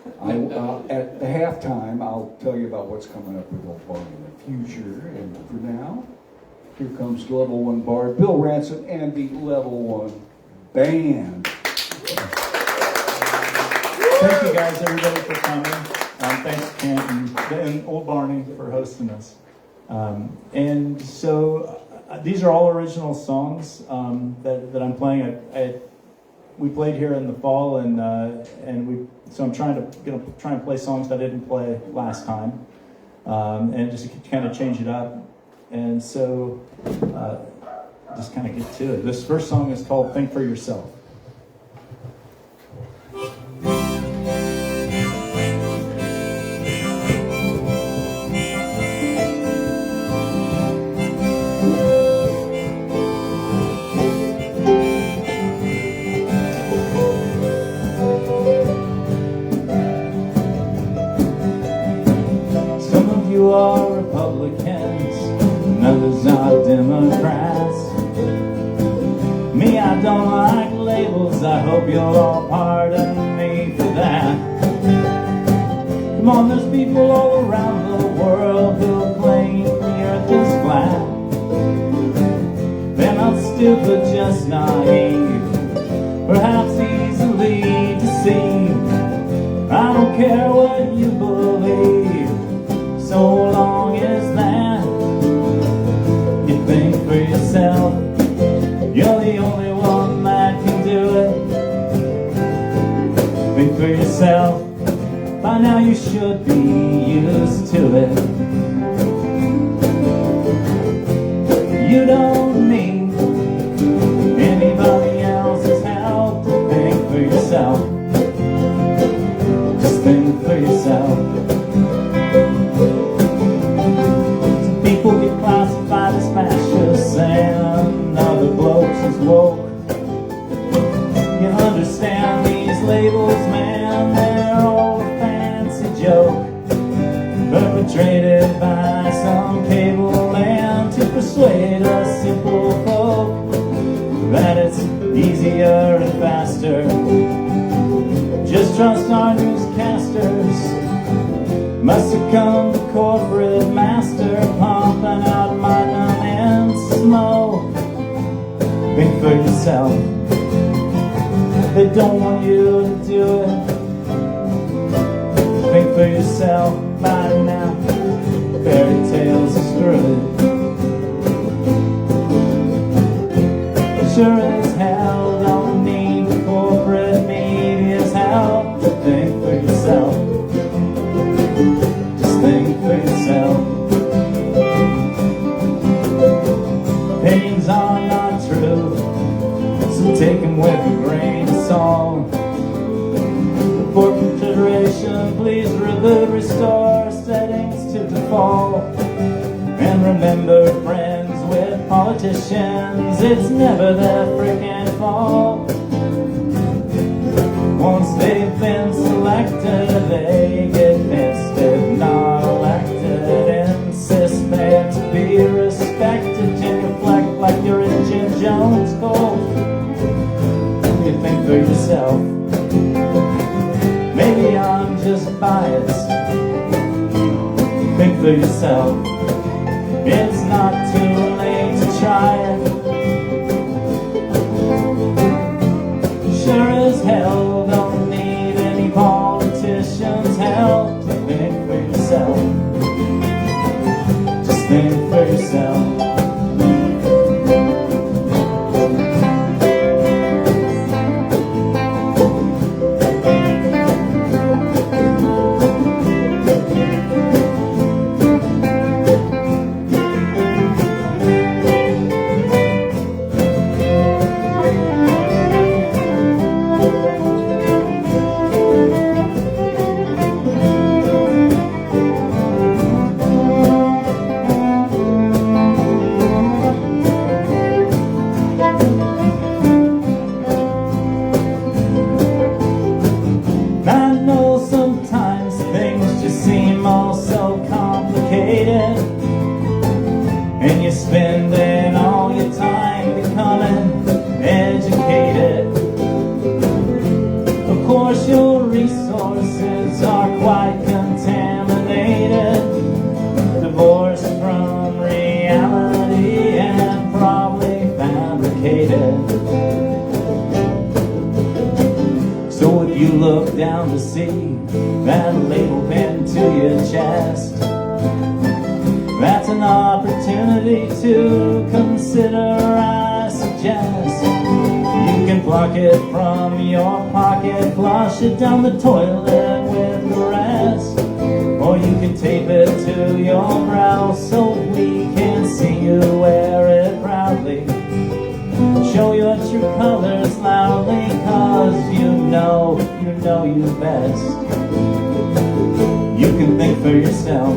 At the halftime, I'll tell you about what's coming up with old Barney in the future. And for now, here comes Level 1 Bard, Bill Ransom, and the Level 1 Band. Thank you guys, everybody, for coming. Thanks, Kent and old Barney for hosting us. And so these are all original songs that I'm playing. We played here in the fall, so I'm gonna try and play songs that I didn't play last time, and just kind of change it up. And so just kind of get to it. This first song is called "Think for Yourself." You are Republicans, and others are Democrats. Me, I don't like labels, I hope you'll all pardon me for that. Come on, there's people all around the world who claim the earth is flat. They're not stupid, just naive, perhaps easily deceived. I don't care what you believe, so long as that you think for yourself. You're the only one that can do it. Think for yourself. By now you should be used to it. You don't need anybody else's help to think for yourself. Just think for yourself. People get classified as fascists and other blokes as woke. You understand these labels, man, they're all a fancy joke, perpetrated by some cable man to persuade us simple folk that it's easier and faster. Just trust our newscasters. Must succumb to corporate master pumping out magnum and smoke. Think for yourself. They don't want you to do it. Think for yourself. By now, fairy tales are screwed. Sure as hell don't need the corporate media's help to think for yourself. Think for yourself. Opinions are not true, so take them with a grain of salt. The Corporate Federation, please restore settings to default. And remember, friends with politicians, it's never their freaking fault. Once they've been selected, they get missed if not elected. Insist they're to be respected, genuflect like you're in Jim Jones' cold. You think for yourself. Maybe I'm just biased. Think for yourself. It's not too late to try it. Sure as hell don't need any politicians' help to think for yourself. Just think for yourself. around to see that label pinned to your chest. That's an opportunity to consider, I suggest. You can pluck it from your pocket, flush it down the toilet with the rest. Or you can tape it to your brow so we can see you wear it proudly. Show your true colors loudly, 'cause you know you best. You can think for yourself.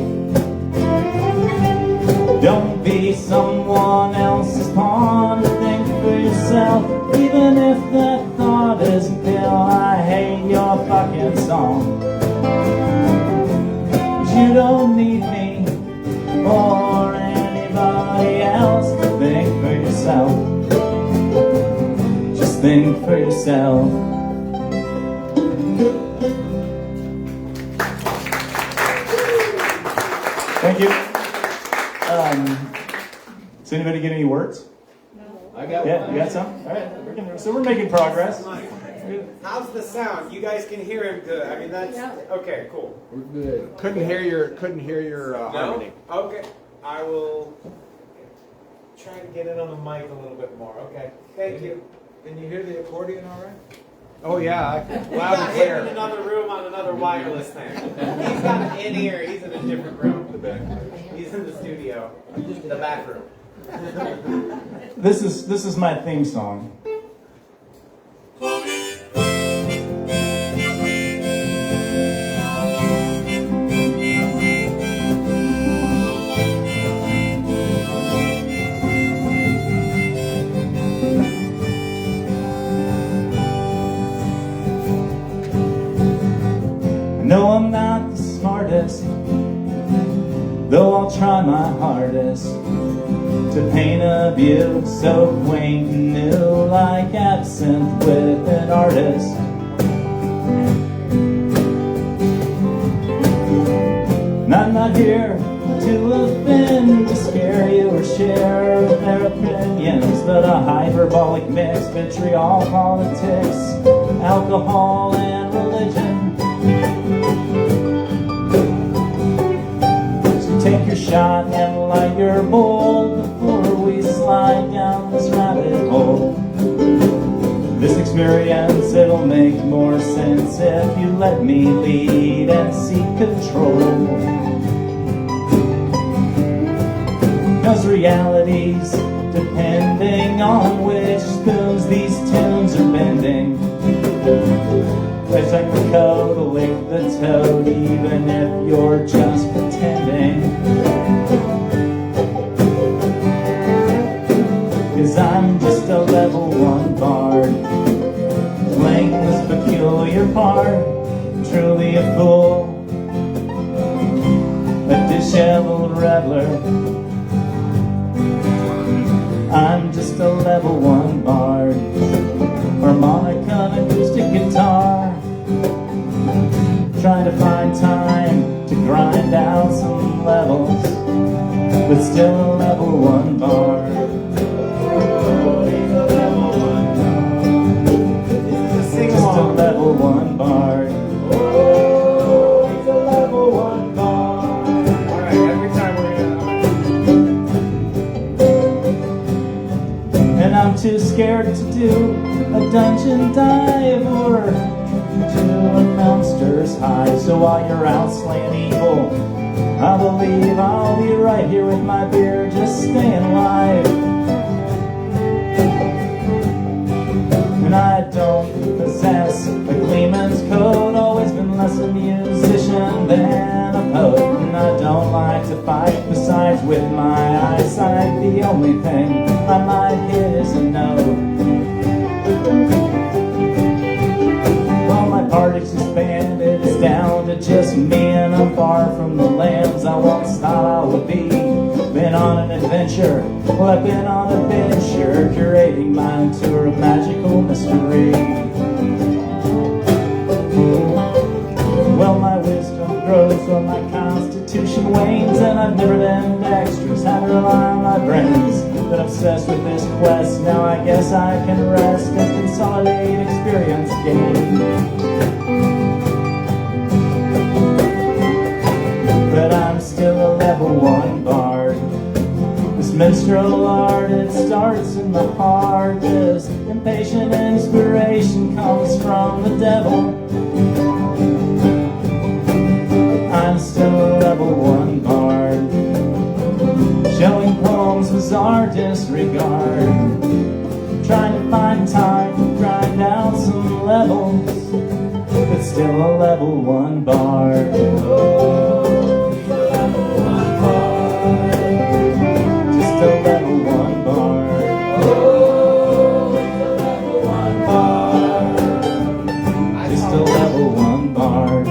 Don't be someone else's pawn. Think for yourself, even if that thought is ill. I hate your fucking song. 'Cause you don't need me or anybody else. Think for yourself. Just think for yourself. Thank you. Does anybody get any words? No. I got Yeah, one. you got some? All right, so we're making progress. How's the sound? You guys can hear him good. I mean, that's Yeah. okay. Cool. We're good. Couldn't hear your harmony. Okay. I will try to get in on the mic a little bit more. Okay. Thank you. Can you hear the accordion all right? Oh yeah, Loud he got and hit in clear. another room on another wireless thing. He's got an in-ear. He's in a different room. The back. He's in the studio, the back room. This is my theme song. No, I'm not the smartest, though I'll try my hardest to paint a view so quaint and new, like absinthe with an artist. And I'm not here to offend, to scare you or share their opinions, but a hyperbolic mix, vitriol, politics, alcohol, and religion. Take your shot and light your bowl before we slide down this rabbit hole. This experience, it'll make more sense if you let me lead and seek control. 'Cause reality's depending on which spoons these tunes are bending. I check the code, to lick the toad, even if you're just pretending. 'Cause I'm just a level 1 bard, playing this peculiar part, truly a fool, a disheveled reveler. I'm just a level 1 bard, harmonica and acoustic guitar, trying to find time to grind out some levels, but still a level 1 bar. Just a level 1 bar. He's a level 1 bar. All right. Every time we're And I'm too scared to do a dungeon dive or to a monster's high. So while you're out slaying evil, I believe I'll be right here with my beer, just staying alive. And I don't possess a gleeman's code, always been less a musician than a poet. And I don't like to fight, besides with my eyesight, the only thing I might hit is a note. Well, my party's disbanded, it's down to just me, and I'm far from the lands I once thought I would be. Been on an adventure, well, I've been on a venture, curating my own tour of magical mystery. Well, my wisdom grows while my constitution wanes, and I've never been dexterous, had to rely on my brains. Been obsessed with this quest, now I guess I can rest and consolidate experience gained. minstrel art, it starts in the heart. This impatient inspiration comes from the devil. I'm still a level 1 bard, showing poems bizarre disregard, trying to find time to grind out some levels, but still a level 1 bard. Just a level 1 bard. Just a level 1 bard.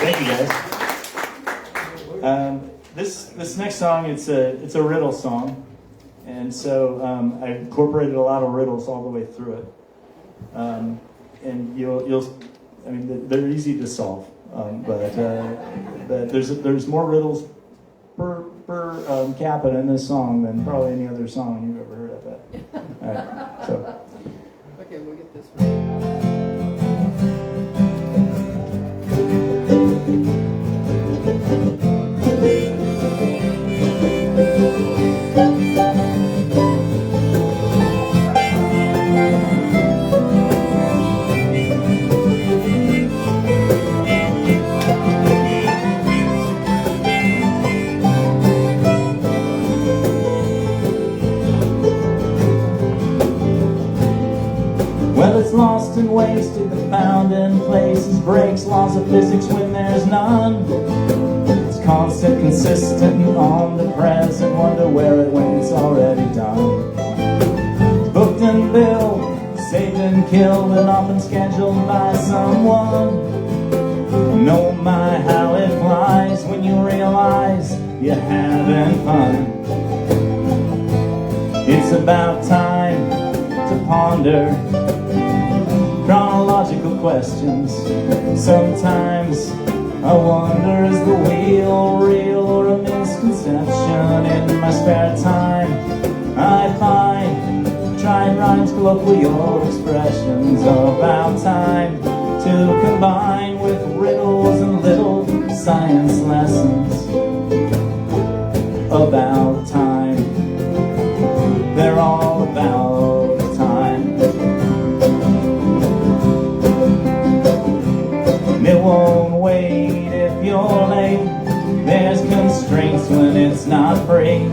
Thank you, guys. This next song, it's a riddle song, and so I incorporated a lot of riddles all the way through it. And I mean, they're easy to solve, but there's more riddles per capita in this song than probably any other song you've ever heard. I bet. All right, so. Okay, we'll get this one. Well, it's lost and wasted, but found in places, breaks laws of physics when there's none. It's constant, consistent, and omnipresent, wonder where it went, it's already done. It's booked and billed, saved and killed, and often scheduled by someone. No, my, how it flies when you realize you're having fun. It's about time to ponder chronological questions. Sometimes I wonder, is the wheel real or a misconception? In my spare time I find trying rhymes, colloquial expressions. About time to combine with riddles and little science lessons. About time, they're all about time. It won't wait if you're late. There's constraints when it's not free.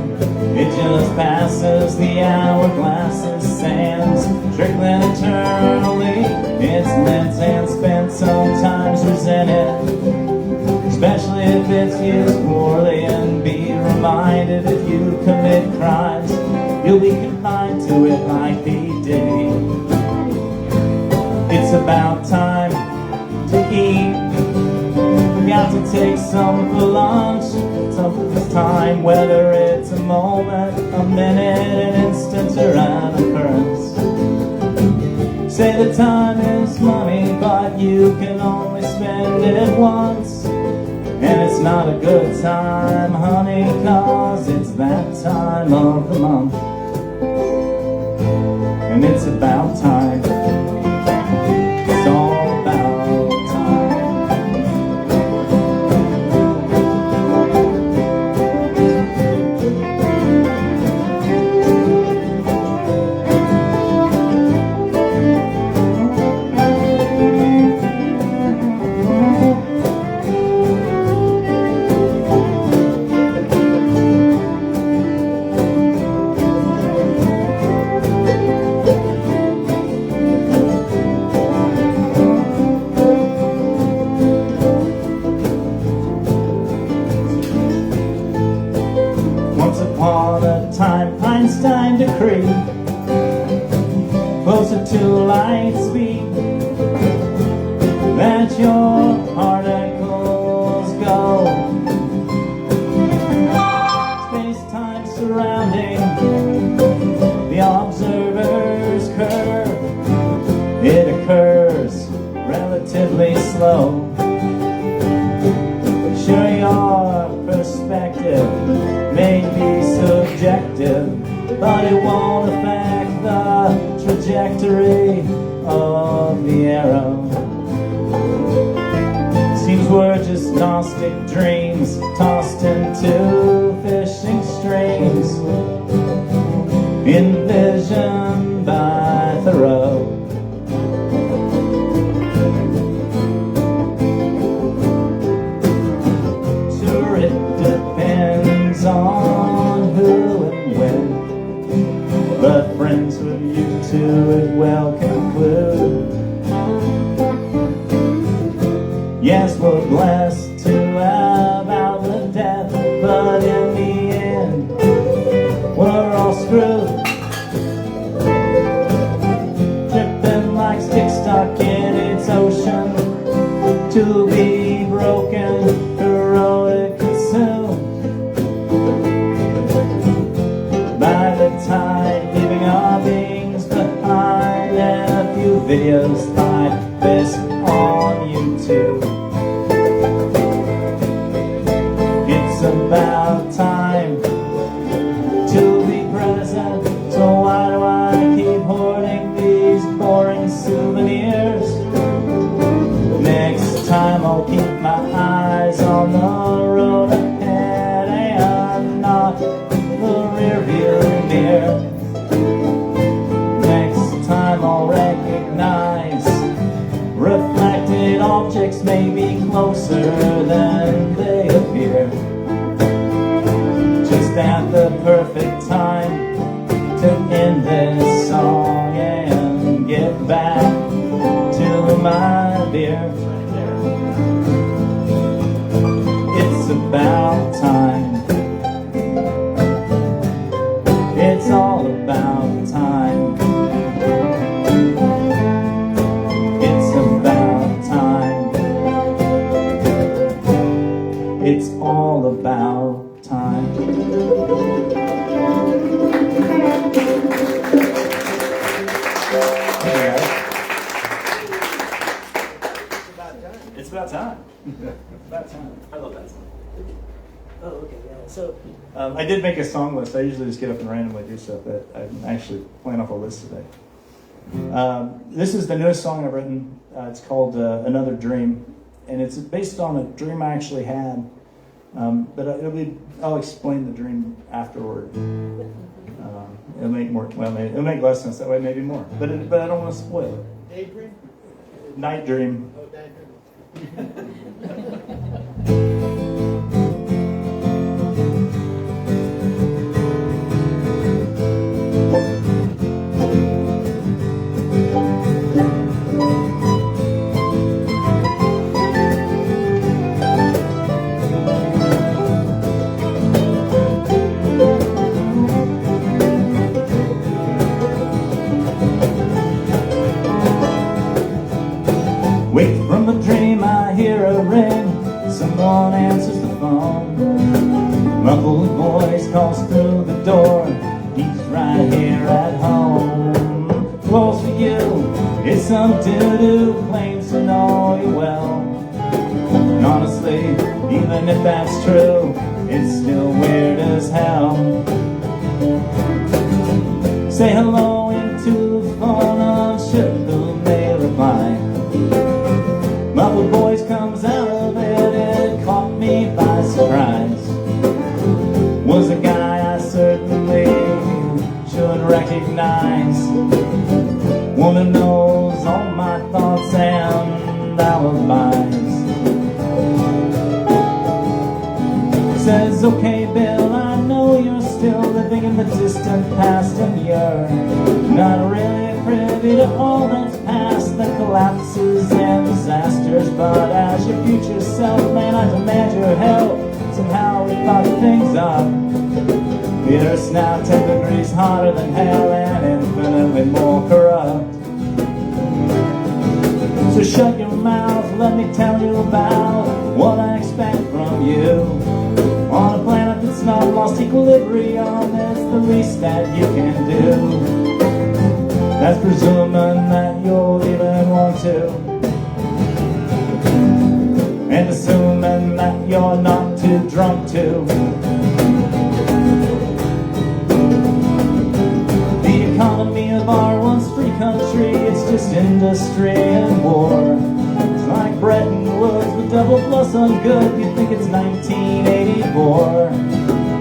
It just passes the hourglass's sands, trickling eternally. It's lent and spent, sometimes resented, especially if it's used poorly. And be reminded, if you commit crimes, you'll be confined to it like P. Diddy. It's about time to eat. Forgot to take some for lunch. Something's time, whether it's a moment, a minute, an instant, or an occurrence. Say the time is money, but you can only spend it once. And it's not a good time, honey, 'cause it's that time of the month. And it's about time. It's all about time. Once upon a time, Einstein decreed closer to light speed that your particles go. Space-time surrounding the observer's curve. It occurs relatively slow. Sure, your perspective may be subjective, but it won't affect the trajectory of the arrow. Seems we're just Gnostic dreams tossed into fishing streams, envisioned by Thoreau. Sure, it depends on who and when, but friends with you two would well conclude. Yes, we're blessed to have outlived death, but in the end, we're all screwed. Dripping like stick stuck in its ocean, to be broken, heroic, consumed by the tide, leaving our beings behind, and a few videos like this on YouTube. It's about time to be present, so why do I keep hoarding these boring souvenirs? Next time I'll keep my eyes on the road ahead and not the rear view mirror. Next time I'll recognize reflected objects may be closer than they appear. Just at the perfect time to end this song and get back to my beer. It's about time. It's all about time. It's about time. It's all about time. Hey guys. It's about time. It's about time. I love that song. Oh, okay, yeah. So, I did make a song list. I usually just get up and randomly do stuff, but I'm actually playing off a list today. This is the newest song I've written. It's called Another Dream, and it's based on a dream I actually had. But I'll explain the dream afterward. It'll make more. Well, it'll make less sense that way, maybe more. But I don't want to spoil it. Daydream? Night dream. Oh, daydream. Wake from a dream, I hear a ring. Someone answers the phone. Muffled voice calls through the door. He's right here at home. Close for you, it's some dude who claims to know you well. And honestly, even if that's true, it's still weird as hell. Say hello into the phone, unsure who may reply. Muffled voice comes out of it, it caught me by surprise. Was a guy I certainly should recognize. Woman knows all my thoughts and alibis. Says, okay Bill, I know you're still living in the distant past, and you're not really privy to all that's past, the collapses and disasters. But as your future self, man, I demand your help. Somehow we fucked things up. The Earth's now 10 degrees hotter than hell and infinitely more corrupt. So shut your mouth, let me tell you about what I expect from you. On a planet that's not lost equilibrium, it's the least that you can do. That's presuming that you'll even want to, and assuming that you're not too drunk to. industry and war. It's like Bretton Woods with double plus on good. You think it's 1984.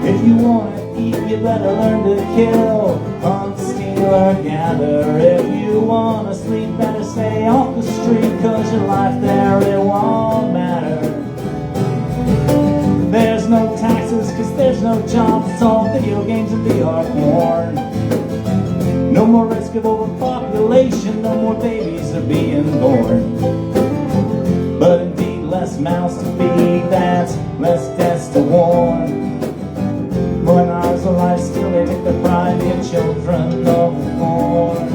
If you want to eat, you better learn to kill. Hunt, steal, or gather. If you want to sleep, better stay off the street, 'cause your life there, it won't matter. There's no taxes, 'cause there's no jobs. It's all video games and VR porn. No more risk of overpopulation, no more babies are being born. But indeed, less mouths to feed, that's less deaths to warn. When I was alive, still they take the pride in children of the born.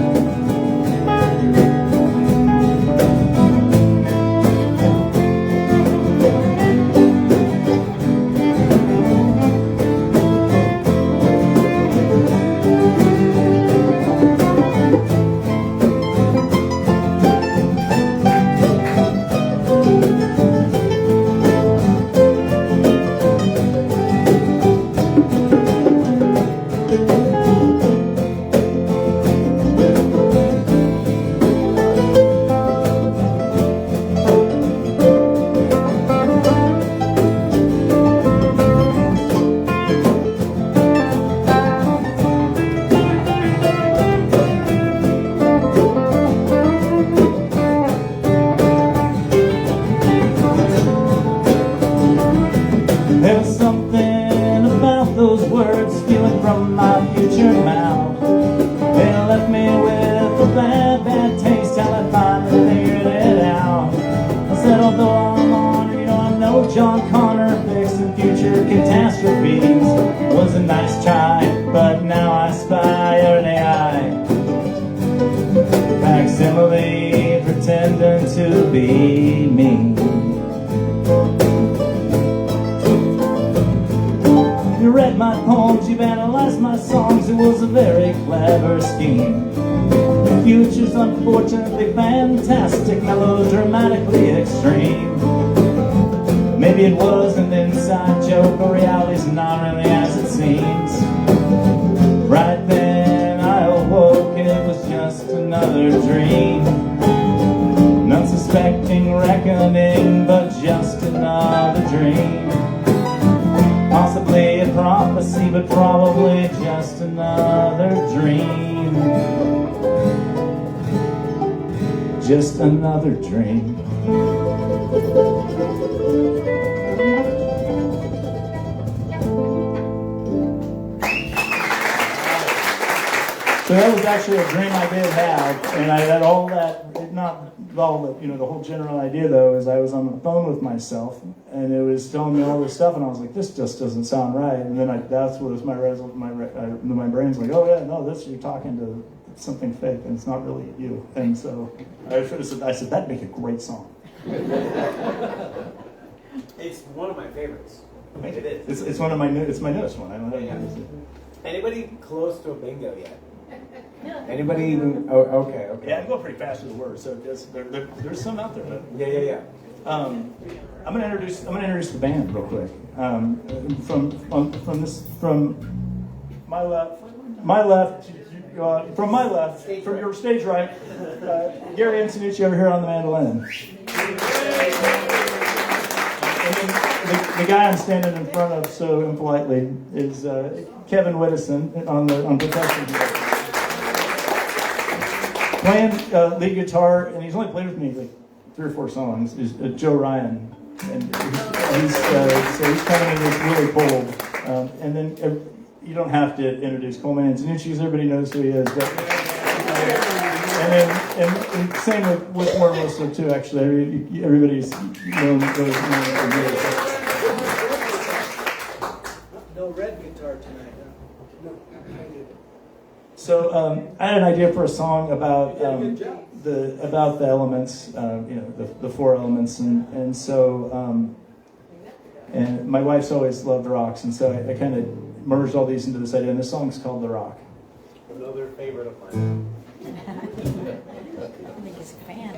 There was something about those words spewing from my future mouth. They left me with a bad, bad taste till I finally figured it out. I said, although I'm honored, you know, I'm no John Connor. Fixing future catastrophes was a nice try, but now I spy an AI facsimile pretending to be me. You read my poems, you've analyzed my songs. It was a very clever scheme. The future's unfortunately fantastic, melodramatically extreme. Maybe it was an inside joke, but reality's not really as it seems. Right then I awoke, it was just another dream. Not suspecting reckoning, but just another dream. Possibly a prophecy, but probably just another dream. Just another dream. So that was actually a dream I did have, and I had all that, not all the, you know, the whole general idea though is I was on the phone with myself, and it was telling me all this stuff, and I was like, this just doesn't sound right. And then that's what was my result. My brain's like, oh yeah, no, you're talking to something fake, and it's not really you. And so I said that'd make a great song. It's one of my favorites. It is. It's one of my it's my newest one. I don't know. Yeah. Anybody close to a bingo yet? Anybody even? Oh, okay. Yeah, I go pretty fast with the words, so there's some out there. But, Yeah. I'm gonna introduce the band real quick. From my left, from your stage right, Gary Antonucci over here on the mandolin. And then the guy I'm standing in front of so impolitely is Kevin Widdison on percussion. Playing lead guitar, and he's only played with me like 3 or 4 songs, is Joe Ryan. And he's coming in this really bold. And then you don't have to introduce Coleman Antonucci because everybody knows who he is. But, and same with Mormoso too, actually. Everybody's known those. No red guitar tonight, huh? No. So I had an idea for a song about Good job. the elements, the 4 elements, and so and my wife's always loved rocks, and so I kind of merged all these into this idea, and this song's called The Rock. Another favorite of mine. I think he's a fan.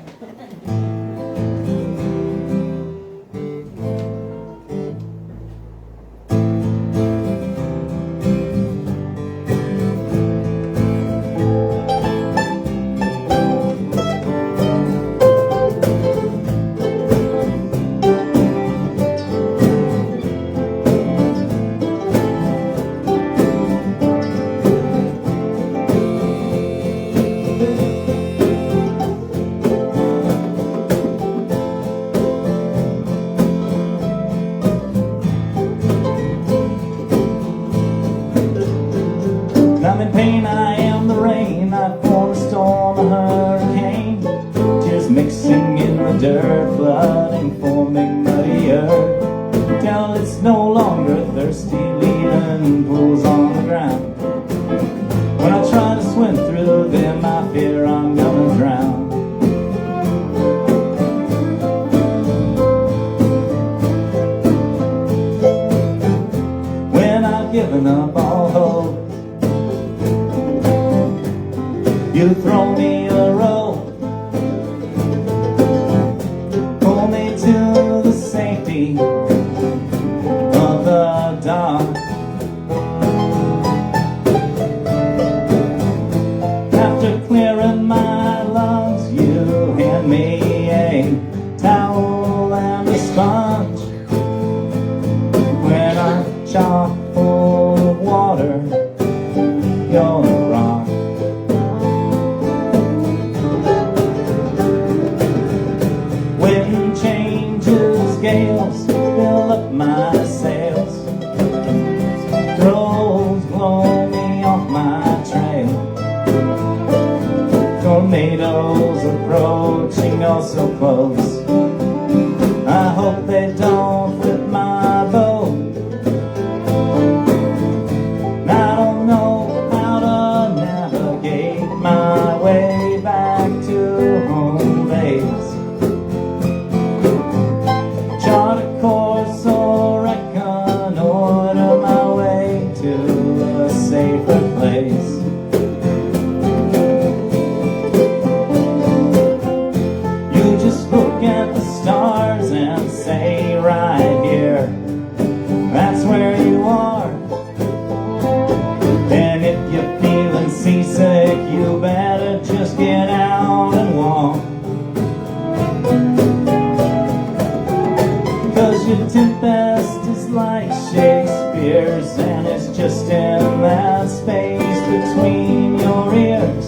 swimming pools on the ground. When I try to swim through them, I fear I'm gonna drown. When I've given up all hope, you throw me a rope, pull me to the safety of the dock. After clearing my lungs, you hand me a towel and a sponge. When I'm chock full of water, you're the rock. Wind changes, gales fill up my sails, throws blow me off my trail. Tornadoes approaching oh so close, I hope they don't flip my boat. And I don't know how to navigate my way back to home base. Chart a course or reconnoiter my way to a safer place. You just look at the stars and say right here, that's where you are. And if you're feeling seasick, you better just get out and walk. 'Cause your tempest is like Shakespeare's, and it's just in that space between your ears.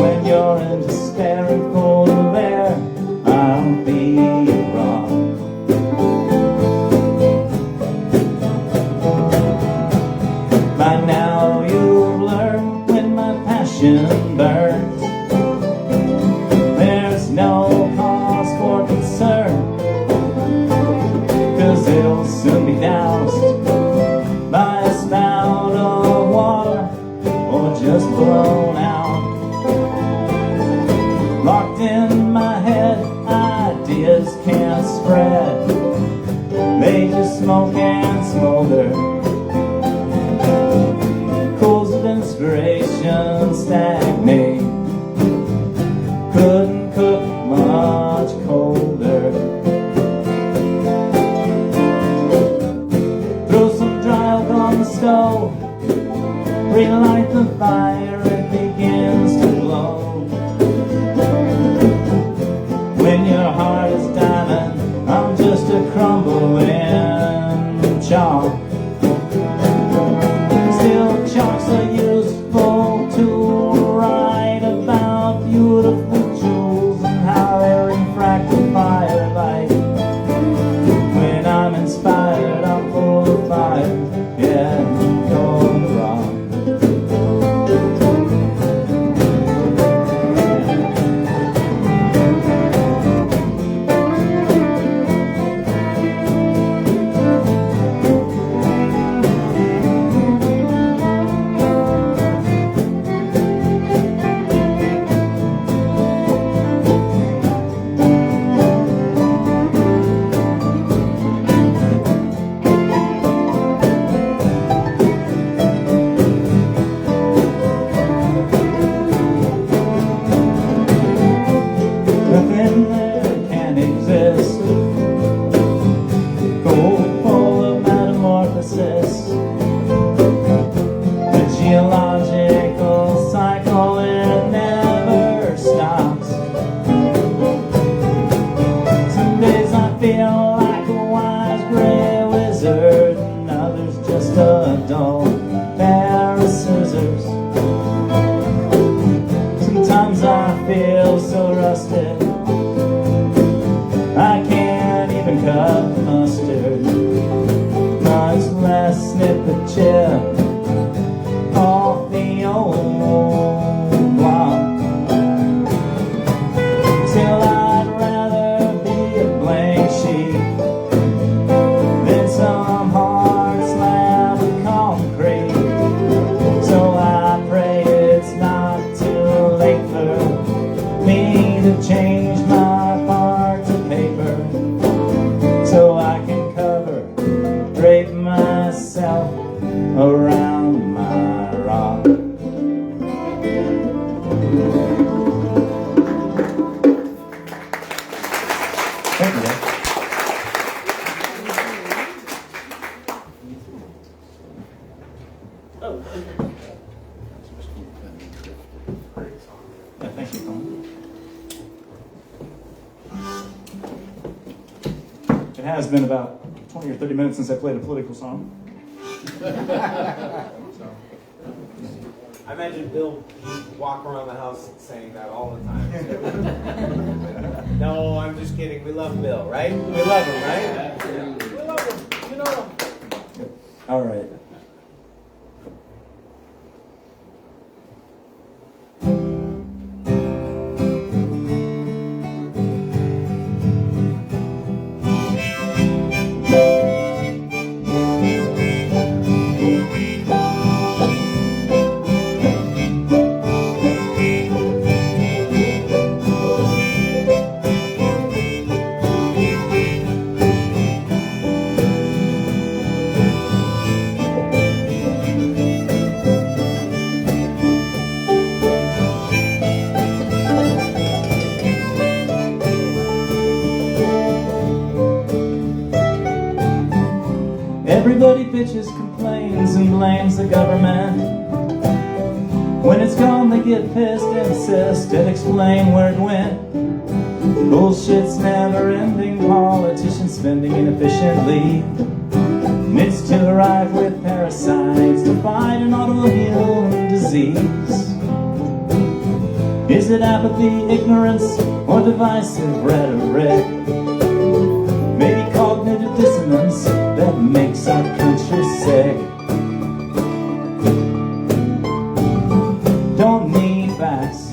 When you're in despair and cold of air, I'll be your rock. By now you've learned when my passion burns, there's no cause for concern. 'Cause it'll soon be doused by a spout of water or just blown out. Locked in my head, ideas can't spread, they just smoke and smolder. Coals of inspiration stagnate, couldn't cook much colder. Throw some dry oak on the stove, relight the fire, it begins to glow. When your heart is diamond, I'm just a crumbling chalk. Still, chalks are useful to write about beautiful jewels and how they refract the firelight. When I'm inspired, I'm full of fire, yeah, you're the rock. Nothing there can exist, cold full of metamorphosis. The geological cycle, it never stops. Some days I feel like a wise gray wizard, and others just a dull pair of scissors. Sometimes I feel so rusted, I can't even cut mustard, much less snip a chip off the old block. Still, I'd rather be a blank sheet than some hard slab Yeah, thank you, Colin. It has been about 20 or 30 minutes since I played a political song. I imagine Bill walk around the house saying that all the time. No, I'm just kidding. We love Bill, right? We love him, right? We love him. You know him. All right. Everybody bitches, complains, and blames the government. When it's gone, they get pissed, insist, and explain where it went. Bullshit's never ending, politicians spending inefficiently. Myths to arrive with parasites to fight an autoimmune disease. Is it apathy, ignorance, or divisive rhetoric? Maybe cognitive dissonance that makes our country sick. Don't need facts,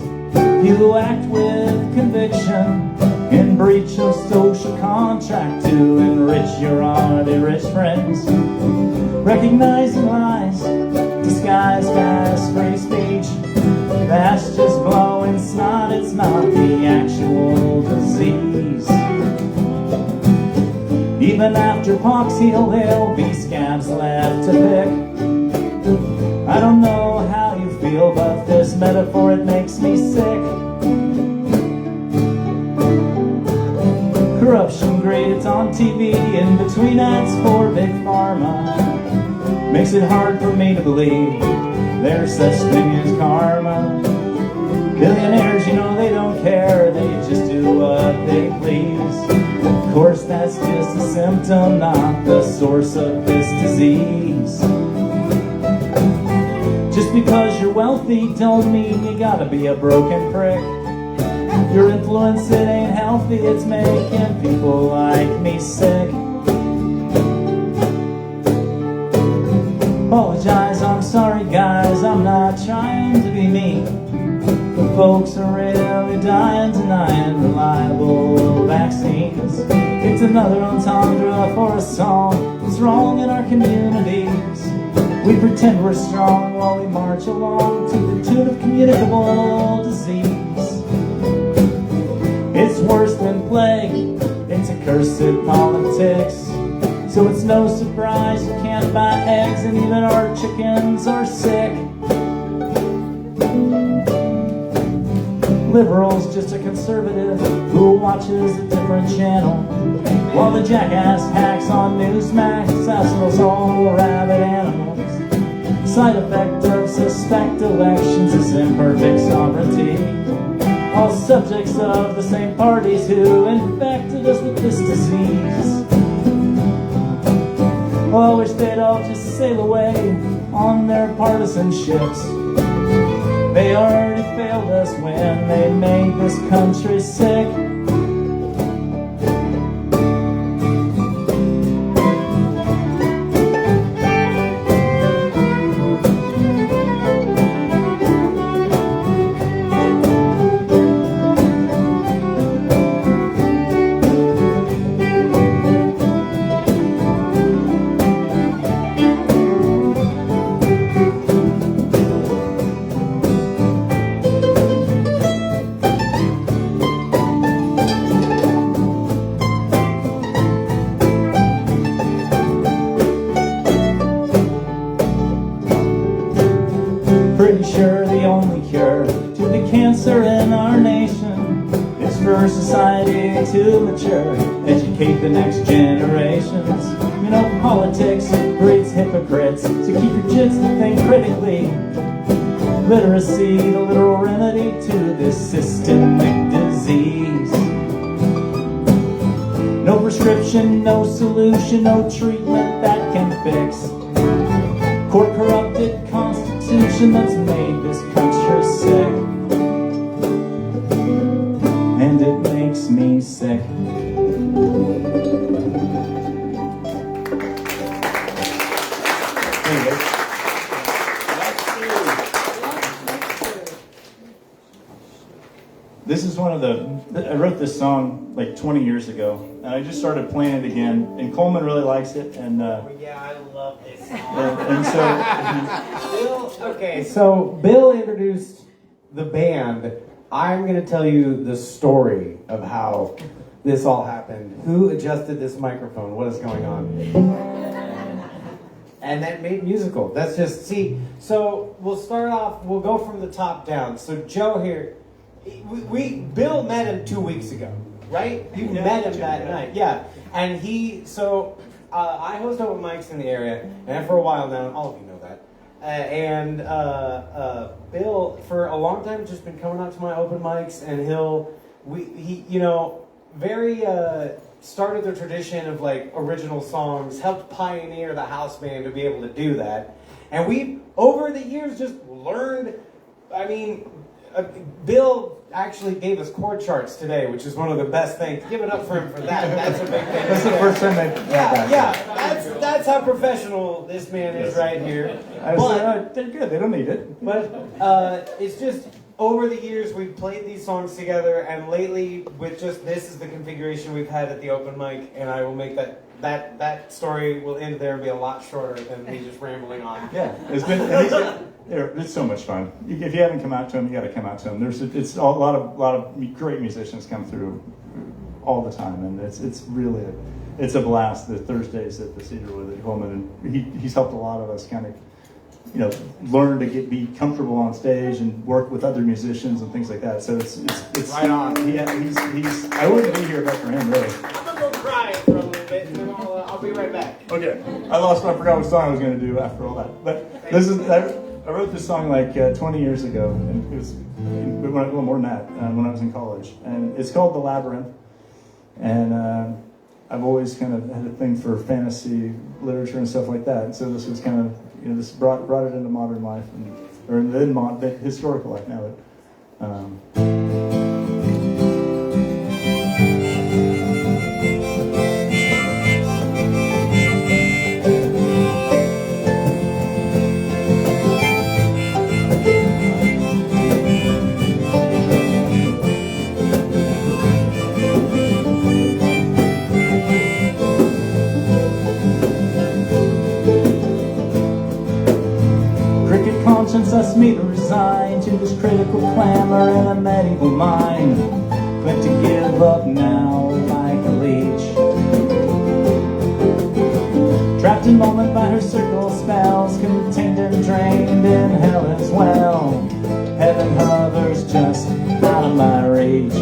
you act with conviction in breach of social contract to enrich your already rich friends. Recognizing lies disguised as free speech, that's just blowing snot, it's not the actual disease. Even after pox heal, there'll be scabs left to pick. I don't know how you feel, but this metaphor, it makes me sick. Corruption, great, it's on TV, in between ads for big pharma. Makes it hard for me to believe there's such thing as karma. Billionaires, you know, they don't care, they just do what they please. Of course, that's just a symptom, not the source of this disease. Just because you're wealthy don't mean you gotta be a broken prick. Your influence, it ain't healthy, it's making people like me sick. Apologize, I'm sorry guys, I'm not trying to be mean. The folks are really dying, denying reliable vaccines. It's another entendre for a song that's wrong in our communities. We pretend we're strong while we march along to the tune of communicable disease. It's worse than plague, it's accursed politics. So it's no surprise you can't buy eggs, and even our chickens are sick. Liberal's just a conservative who watches a different channel, while the jackass hacks on Newsmax assassinates all rabid animals. Side effect of suspect elections is imperfect sovereignty. All subjects of the same parties who infected us with this disease. Well, I wish they'd all just sail away on their partisan ships. They already failed us when they made this country sick. Pretty sure the only cure to the cancer in our nation is for society to mature, educate the next generations. You know, politics breeds hate. hypocrites. So keep your jits to think critically. Literacy, the literal remedy to this systemic disease. No prescription, no solution, no treatment that can fix. Court-corrupted constitution that's made this country sick. And it makes me sick. This is one of I wrote this song like 20 years ago, and I just started playing it again, and Coleman really likes it, and Yeah, I love this song. and so Okay, so Bill introduced the band. I'm going to tell you the story of how this all happened. Who adjusted this microphone? What is going on? And that made musical. That's just, see, so we'll start off, we'll go from the top down. So Joe here, Bill met him 2 weeks ago, right? You met him that night, yeah. And I host open mics in the area, and for a while now, all of you know that. Bill, for a long time, just been coming out to my open mics, and started the tradition of like original songs, helped pioneer the house band to be able to do that. And we, over the years, just learned, Bill actually gave us chord charts today, which is one of the best things. Give it up for him for that. That's a big thing. that's the first time Yeah. That's how professional this man is right here. they're good. They don't need it. But it's just over the years we've played these songs together, and lately with just this is the configuration we've had at the open mic, and I will make that story will end there and be a lot shorter than me just rambling on. Yeah, it's so much fun. If you haven't come out to him, you got to come out to him. It's a lot of great musicians come through all the time, and it's really a blast. The Thursdays at the Cedarwood at Coleman, and he's helped a lot of us kind of learn to be comfortable on stage and work with other musicians and things like that. So it's right on. Yeah, he's I wouldn't be here but for him, really. I'm gonna go cry for a little bit, and then I'll be right back. Okay, I forgot what song I was going to do after all that. But I wrote this song like 20 years ago, and it was a little more than that when I was in college. And it's called The Labyrinth. And I've always kind of had a thing for fantasy literature and stuff like that. So this was kind of, this brought it into modern life, or in the historical life now. Thus me to resign to this critical clamor in a medieval mind, but to give up now like a leech. Trapped in moment by her circle of spells, contained and drained in hell as well. Heaven hovers just out of my reach.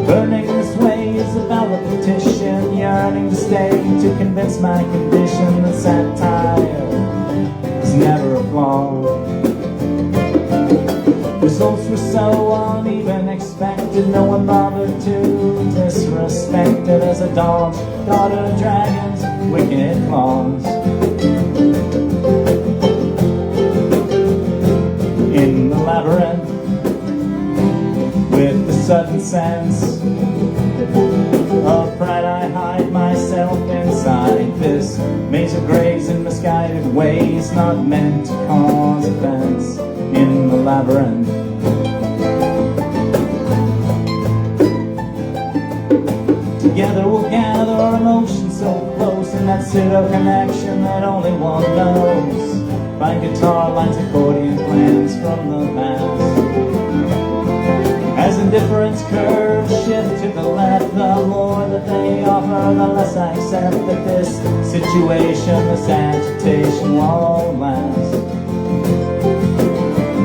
Burning this way is about a petition, yearning to stay to convince my condition that satire never a flaw. Results were so uneven, expected, no one bothered to disrespect it as a dog's daughter of dragons, wicked claws. In the labyrinth, with the sudden sense of pride, I hide myself inside this maze of grays and misguided ways, not meant to cause offense. In the labyrinth, together we'll gather our emotions so close in that pseudo connection that only one knows. Find guitar lines, accordion plans from the past. As indifference curves shift to the left, the more that they offer, the less I accept that this situation, this agitation won't last.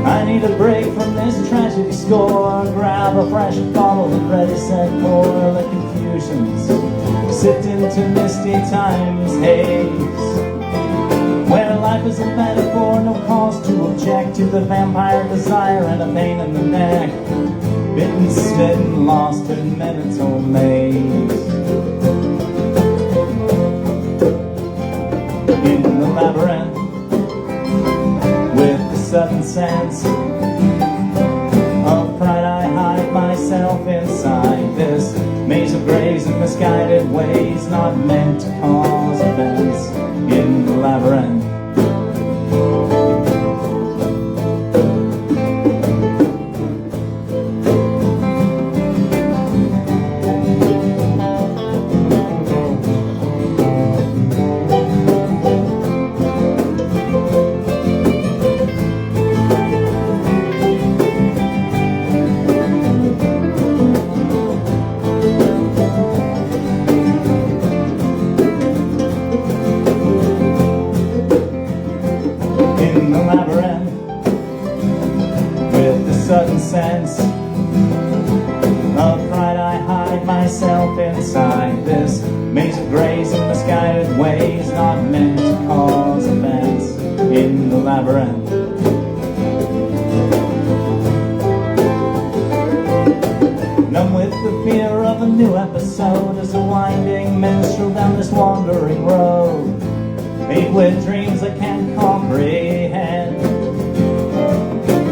I need a break from this tragedy score, grab a fresh bottle and ready, set, pour the confusions sipped into misty times haze, where life is a metaphor, no cause to object to the vampire desire and a pain in the neck, bitten, smitten, lost in mental maze. In the labyrinth, with the sudden sense of pride, I hide myself inside this maze of grays and misguided ways, not meant to cause offense. In the labyrinth, sudden sense of pride, I hide myself inside this maze of grays and misguided ways, not meant to cause offense. In the labyrinth, numb with the fear of a new episode, as a winding minstrel down this wandering road, made with dreams I can't comprehend.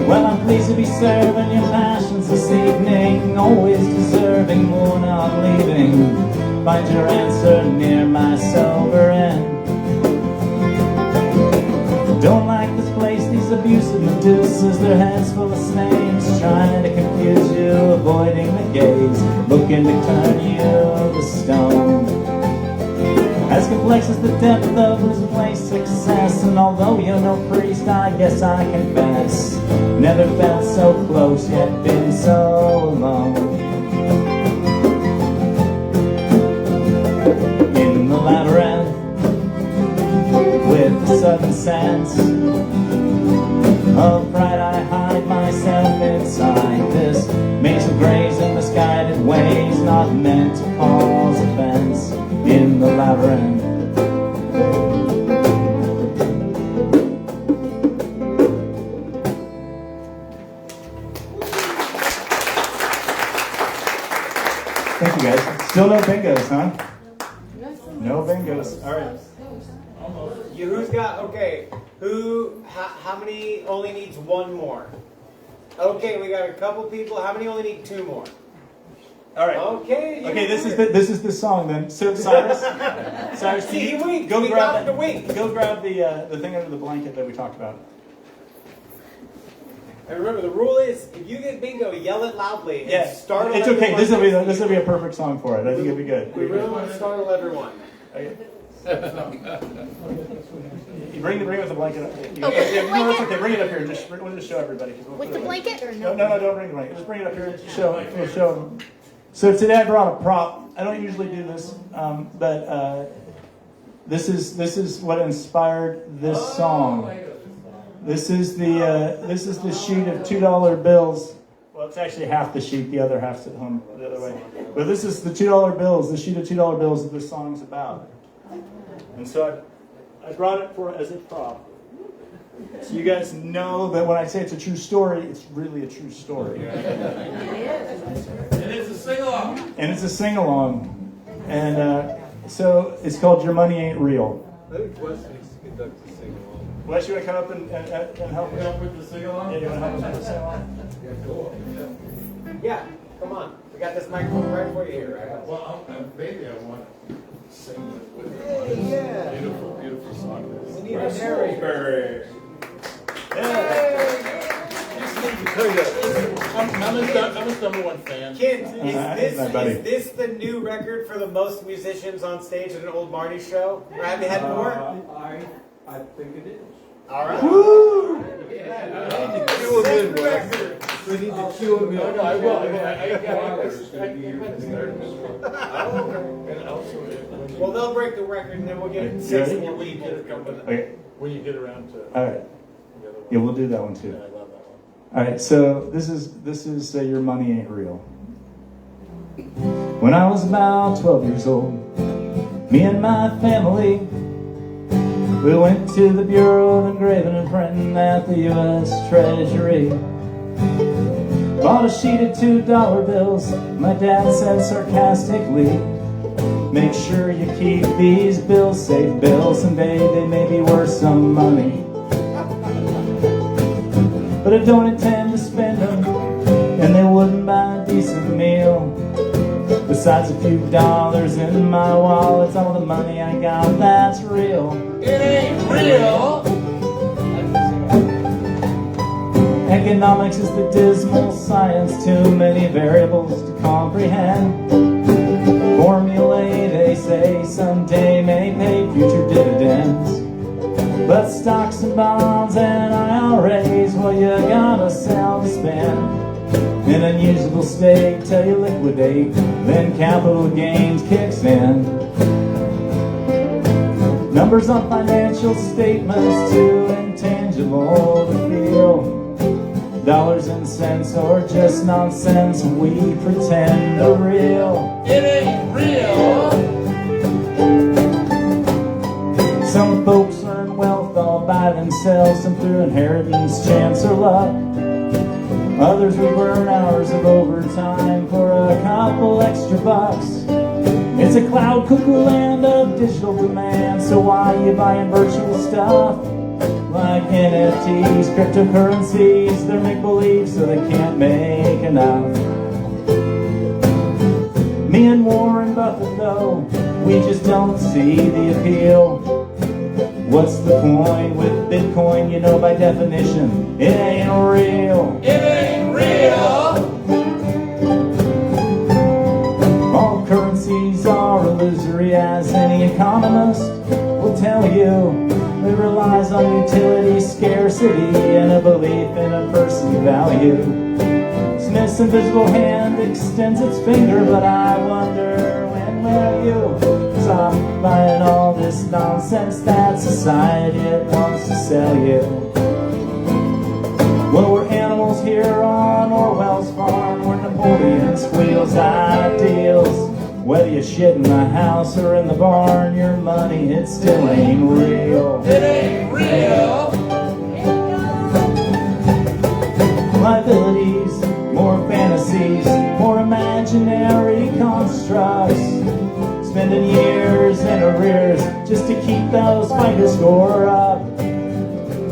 Well, I'm pleased to be serving your passions this evening, always deserving more, not leaving. Find your answer near my sober end. Don't like this place, these abusive Medusas, their heads full of snakes, trying to confuse you, avoiding the gaze, looking to turn you to stone. As complex as the depth of misplaced success, and although you're no priest, I guess I confess, never felt so close, yet been so alone. In the labyrinth, with the sudden sense of pride, I hide myself inside this maze of grays and misguided ways, not meant to cause offense. In the labyrinth, thank you guys. Still no bingos, huh? No bingos. All right. Who's got, okay, how many only needs one more? Okay, we got a couple people. How many only need two more? All right. Okay. Okay, this is the song then. So Cyrus, See, he winked. go We grab got the wink. Go grab the thing under the blanket that we talked about. And remember, the rule is, if you get bingo, yell it loudly. And Yeah, startle it's okay. everyone. This will be a perfect song for it. I think it'll be good. We really want to startle everyone. Okay. You bring it with the blanket up. Okay, No, it's blanket. okay. Bring it up here. We'll just show everybody. 'Cause we'll With put the it- blanket or No, no? don't bring the blanket. Just bring it up here. We'll show them. So today I brought a prop. I don't usually do this, but this is what inspired this song. This is the sheet of $2 bills. Well, it's actually half the sheet. The other half's at home the other way. But this is the $2 bills. The sheet of $2 bills that this song's about. And so I brought it as a prop. So you guys know that when I say it's a true story, it's really a true story. And it's a sing-along. And it's a sing-along. And so it's called Your Money Ain't Real. I think Wes needs to conduct the sing-along. Wes, you want to come up and help us? Help with the sing-along? Yeah, you want to help us with the sing-along? Yeah, go on. Yeah, come on. We got this microphone right for you here. Right? Well, maybe I want to sing with it. Yeah. Beautiful, beautiful song. We need a narrator. I'm his number one fan. Kids, buddy. is this the new record for the most musicians on stage at an old Barney show? Or have you had more? I think it is. All right. Woo! Cue him in, Wes. We need to cue him in. No, I will. Well, they'll break the record and then we'll get You six ready? more people to come with it. Okay. When you get around to All right. the other one. Yeah, we'll do that one too. Yeah, I love that one. All right. So this is Your Money Ain't Real. When I was about 12 years old, Me and my family, we went to the Bureau of Engraving and Printing at the U.S. Treasury. Bought a sheet of $2 bills. My dad said sarcastically, make sure you keep these bills safe, Bill. Someday they may be worth some money. But I don't intend to spend them, and they wouldn't buy a decent meal. Besides a few dollars in my wallet, all the money I got that's real. It ain't real. Economics is the dismal science, too many variables to comprehend. Formulae, they say, someday may pay future dividends. But stocks and bonds and IRAs, well, you gotta sell to spend. In unusable state till you liquidate, then capital gains kicks in. Numbers on financial statements, too intangible to feel. Dollars and cents or just nonsense, we pretend are real. It ain't real. Some folks earn wealth all by themselves, some through inheritance, chance, or luck. Others we burn hours of overtime for a couple extra bucks. It's a cloud cuckoo land of digital demand, so why you buying virtual stuff? Like NFTs, cryptocurrencies, they're make-believe so they can't make enough. Me and Warren Buffett though, we just don't see the appeal. What's the point with Bitcoin? You know by definition, it ain't real. It ain't real. All currencies are illusory, as any economist will tell you. It relies on utility, scarcity, and a belief in a perceived value. Smith's invisible hand extends its finger, but I wonder, when will you stop buying all this nonsense that society wants to sell you? Well, we're animals here on Orwell's farm, where Napoleon squeals ideals. Whether you shit in the house or in the barn, your money, it still ain't real. It ain't real. Liabilities, more fantasies, more imaginary constructs. Spending years in arrears just to keep those FICO score up.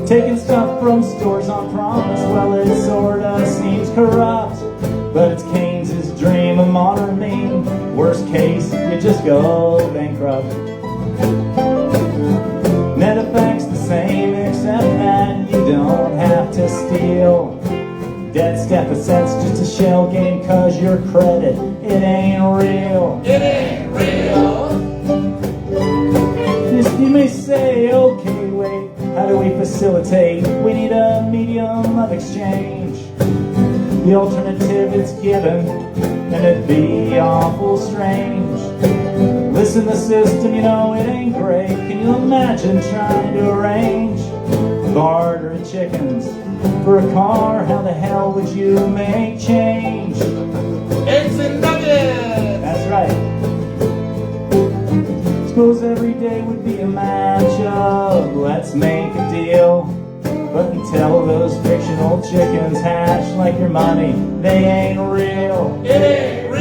Taking stuff from stores on promise, well, it sorta seems corrupt. But it's Keynes' dream of modern mean. Worst case, you just go bankrupt. Net effect's the same, except that you don't have to steal. Debt's deficit's just a shell game, cause your credit, it ain't real. It ain't real. You may say, okay, wait, how do we facilitate? We need a medium of exchange. The alternative it's given, and it'd be awful strange. Listen, the system, you know, it ain't great. Can you imagine trying to arrange barter of chickens for a car? How the hell would you make change? Eggs and nuggets. That's right. Suppose every day would be a match of let's make a deal. But until those fictional chickens hatch like your money, they ain't real. It ain't real.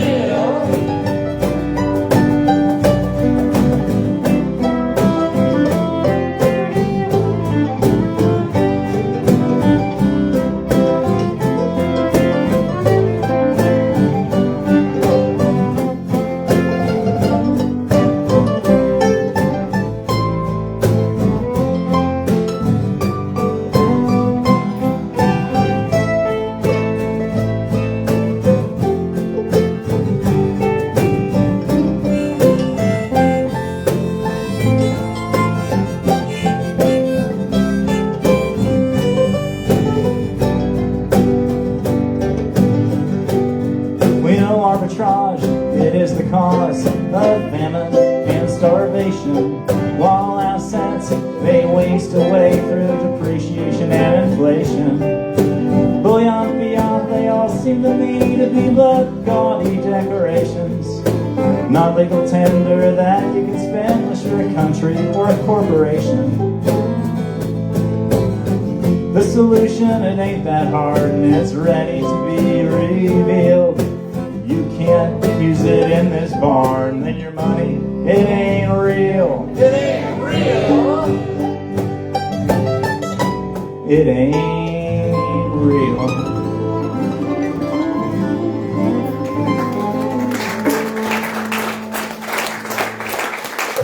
Arbitrage, it is the cause of famine and starvation, while assets they waste away through depreciation and inflation. Bullion, fiat, they all seem to me to be but gaudy decorations, not legal tender that you can spend or a country or a corporation. The solution, it ain't that hard, and it's ready to be revealed. You can't use it in this barn, then your money, it ain't real. It ain't real. It ain't real.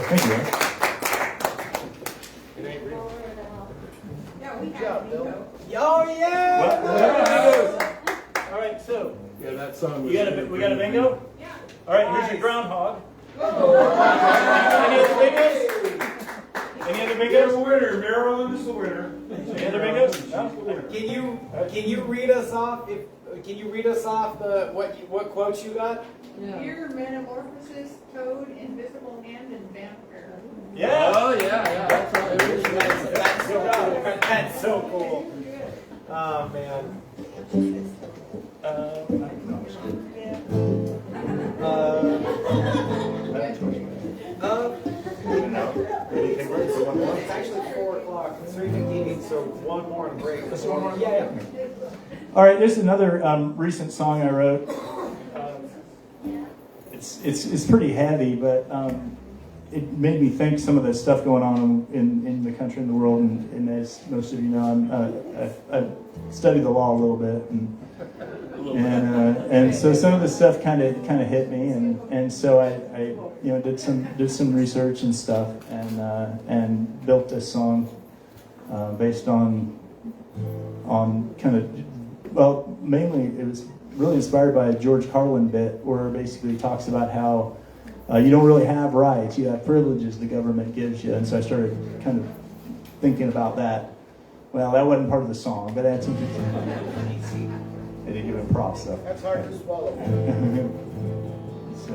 Thank you, guys. It ain't real. Good job, Bill. Oh yeah! All right, so Yeah, that song was. we got a bingo. Yeah. All right, here's your groundhog. Any other bingos? Any other bingos? Winner, Maryland is the winner. Any other bingos? No? Can you read us off? Can you read us off what quotes you got? Fear, metamorphosis, toad, invisible hand, and vampire. Yeah. Oh yeah. That's all there is. That's so cool. That's so cool. Oh man. It's actually 4:00. It's 3:15, so one more and break. Just one more? Yeah. All right, there's another recent song I wrote. It's pretty heavy, but it made me think some of the stuff going on in the country and the world. And as most of you know, I study the law a little bit, and so some of the stuff kind of hit me, and so I did some research and stuff, and built this song based on kind of, well, mainly it was really inspired by a George Carlin bit where basically he talks about how you don't really have rights, you have privileges the government gives you. And so I started kind of thinking about that. Well, that wasn't part of the song, but I had some I didn't do improv stuff. That's hard to swallow. So,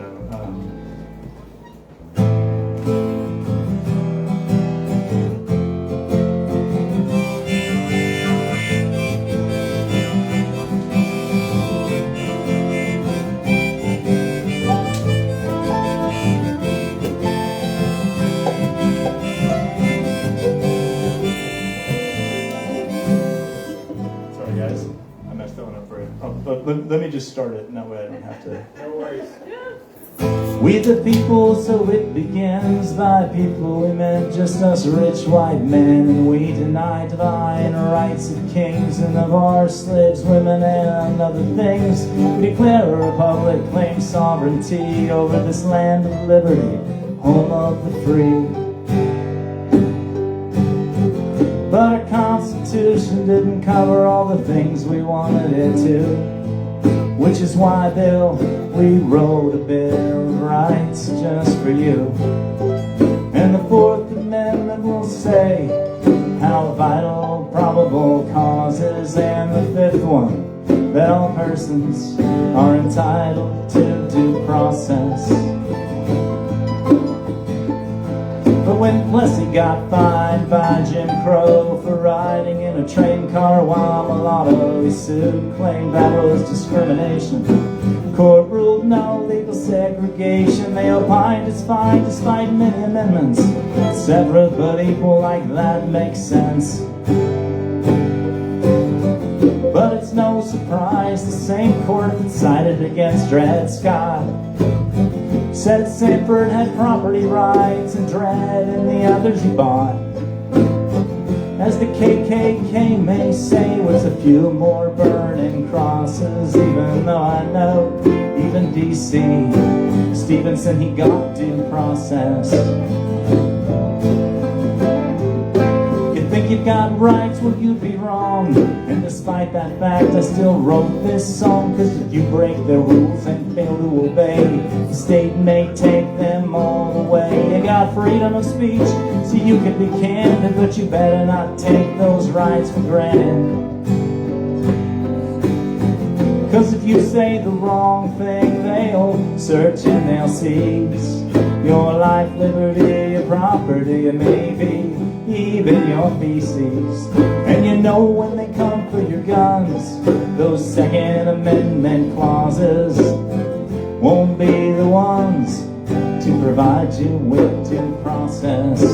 sorry guys, I messed that one up for you. But let me just start it, and that way I don't have to. No worries. We the people, so it begins. By people we meant just us rich white men, and we deny divine rights of kings and of our slaves, women, and other things. We declare a republic, claim sovereignty over this land of liberty, home of the free. But our Constitution didn't cover all the things we wanted it to, which is why, Bill, we wrote a Bill of Rights just for you. And the Fourth Amendment will say how vital probable cause is, and the fifth one, that all persons are entitled to due process. But when Plessy got fined by Jim Crow for riding in a train car while mulatto he sued, claimed that was discrimination. Court ruled no legal segregation. They opined it's fine despite many amendments. Separate but equal, like that makes sense. But it's no surprise the same court that sided against Dred Scott said Sanford had property rights and Dred and the others he bought. As the KKK may say, was a few more burning crosses, even though I know, even D.C. Stevenson, he got due process. You think you've got rights, well you'd be wrong. And despite that fact, I still wrote this song. Cause if you break the rules and fail to obey, the state may take them all away. You got freedom of speech, so you can be candid, but you better not take those rights for granted. Cause if you say the wrong thing, they'll search and they'll seize your life, liberty, your property, and maybe even your feces. And you know when they come for your guns, those Second Amendment clauses won't be the ones to provide you with due process.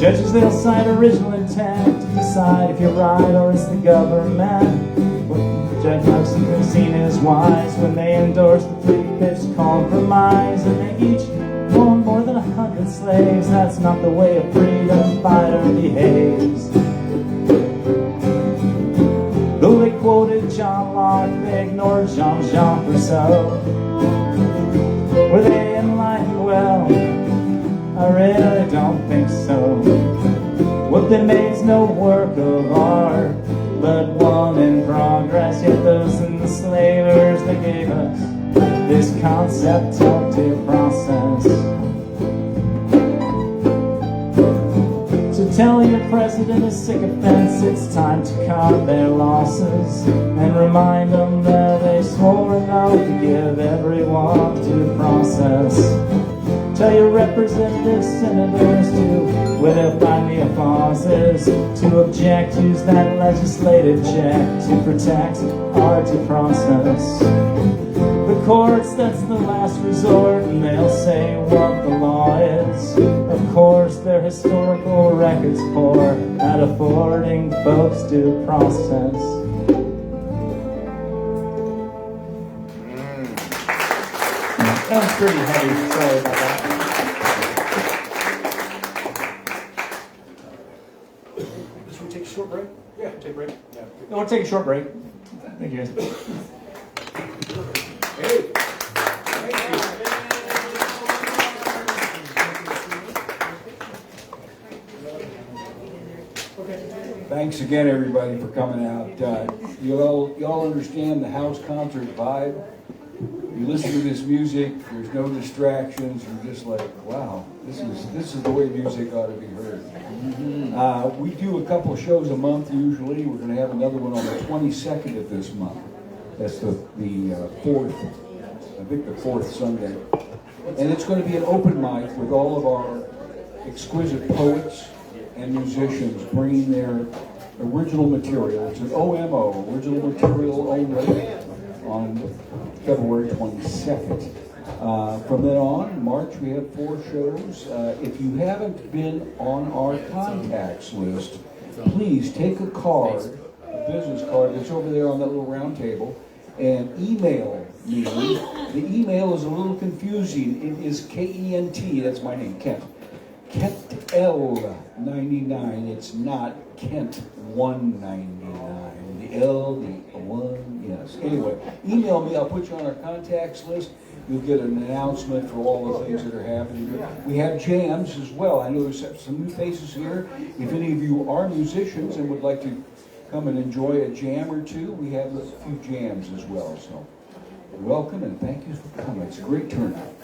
Judges, they'll cite original intent to decide if you're right or it's the government. What the judge must have seen is wise when they endorse the three-pitch compromise, and they each own more than 100 slaves. That's not the way a freedom fighter behaves. Though they quoted John Locke, they ignored Jean-Jacques Rousseau. Were they enlightened? Well, I really don't think so. What they made's no work of art, but one in progress. Yet those enslavers, they gave us this concept of due process. So tell your president his sycophants it's time to cut their losses, and remind them that they swore an oath to give everyone due process. Tell your representatives, senators to, where they'll find the clauses, to object, use that legislative check to protect our due process. The courts, that's the last resort, and they'll say what the law is. Of course, their historical records poor at affording folks due process. That was pretty heavy, sorry about that. Should we take a short break? Yeah, take a break. Yeah. We'll take a short break. Thank you guys. Thanks again, everybody, for coming out. Y'all understand the house concert vibe? You listen to this music, there's no distractions, you're just like, wow, this is the way music ought to be heard. We do a couple shows a month usually. We're going to have another one on the 22nd of this month. That's the fourth, I think the fourth Sunday. And it's going to be an open mic with all of our exquisite poets and musicians bringing their original material. It's an OMO, original material only, on February 22nd. From then on, March, we have 4 shows. If you haven't been on our contacts list, please take a card, a business card that's over there on that little round table, and email me. The email is a little confusing. It is K-E-N-T, that's my name, Kent. Kent L99. It's not Kent 199. The L, the 1, yes. Anyway, email me. I'll put you on our contacts list. You'll get an announcement for all the things that are happening. We have jams as well. I know there's some new faces here. If any of you are musicians and would like to come and enjoy a jam or two, we have a few jams as well. So welcome and thank you for coming. It's a great turnout.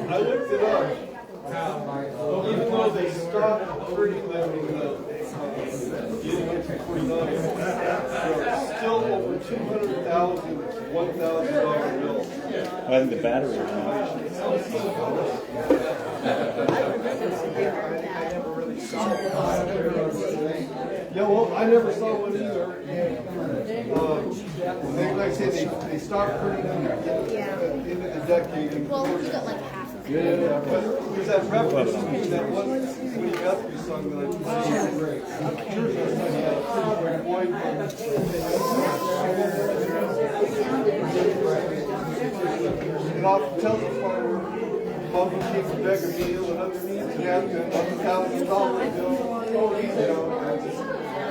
I looked it up. Even though they stopped hurting them getting it to 49, there's still over 200,000 $1,000 bills. I think the battery went out. Yeah, well, I never saw one either. Like I said, they stopped printing them at the end of the decade. Well, we got like half of Because that reference to that one Woody Guthrie song that I it often tells the farmer, Mother keeps a bag of meal and underneath the napkin, $1,000,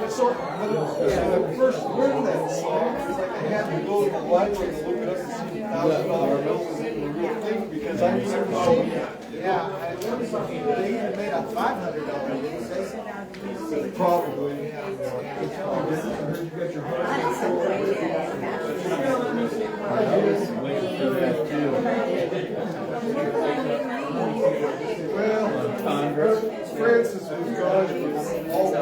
So when I first learned that song, it was like I had to go to the library to look it up and see the $1,000 bill was a real thing because I knew it was Yeah, I learned something. They even made a $500 bill. probably. Well, Francis was gone, but all the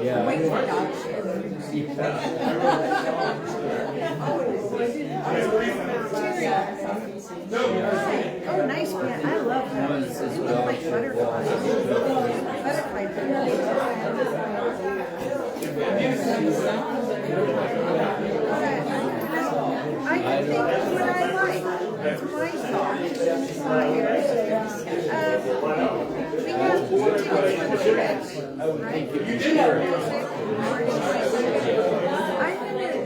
Yeah. Wait for dog shit. Oh, nice man. I love those. Like butterflies. Butterfly I can think of what I like. It's my thought. We have tickets for the Reds, right? I'm gonna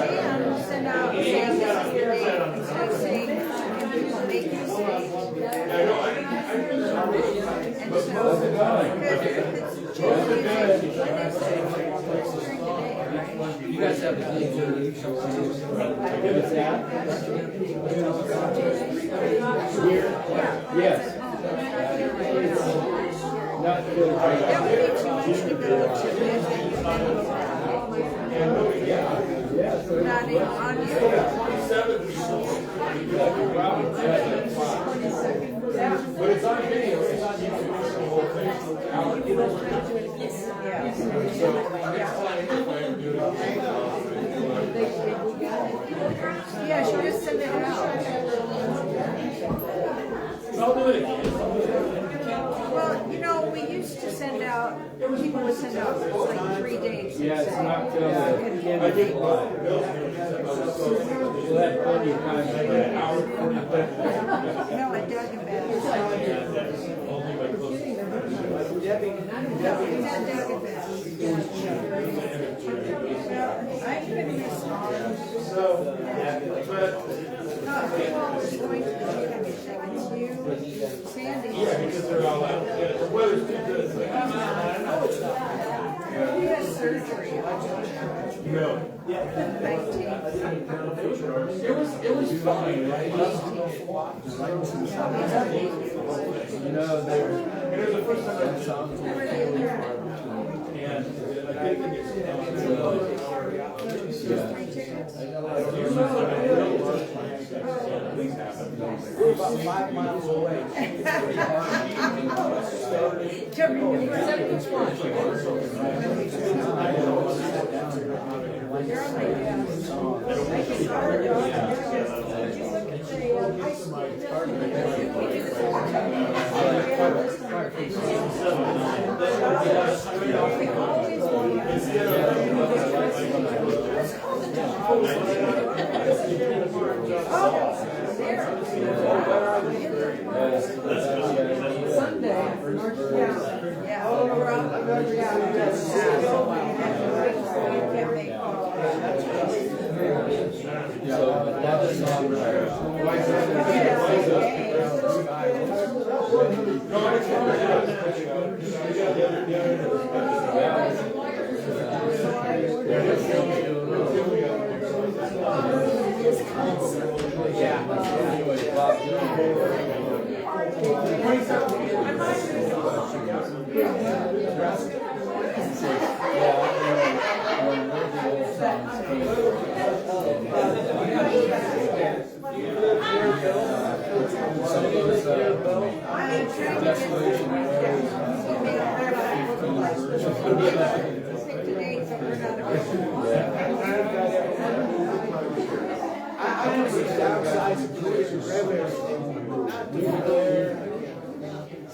Dan send out saying this is the date instead of saying people make mistakes. And so, because it's Tuesday, Wednesday, You guys have a thing to Yes. Not good. That would be too much to go to not even on you. But it's on video, it's on YouTube, the whole thing. Yeah, she just sent it out. Well, you know, we used to send out, people would send out like 3 days. Yeah, it's not, I did live. We'll have plenty of time for an hour, 45. No, I dug him back. I couldn't miss Sandy. Yeah, because they're all out. Yeah, the weather's too good. He has surgery. No. 19. It was fine, right? You know, there's the first time I saw them. And I think it's we're about 5 miles away.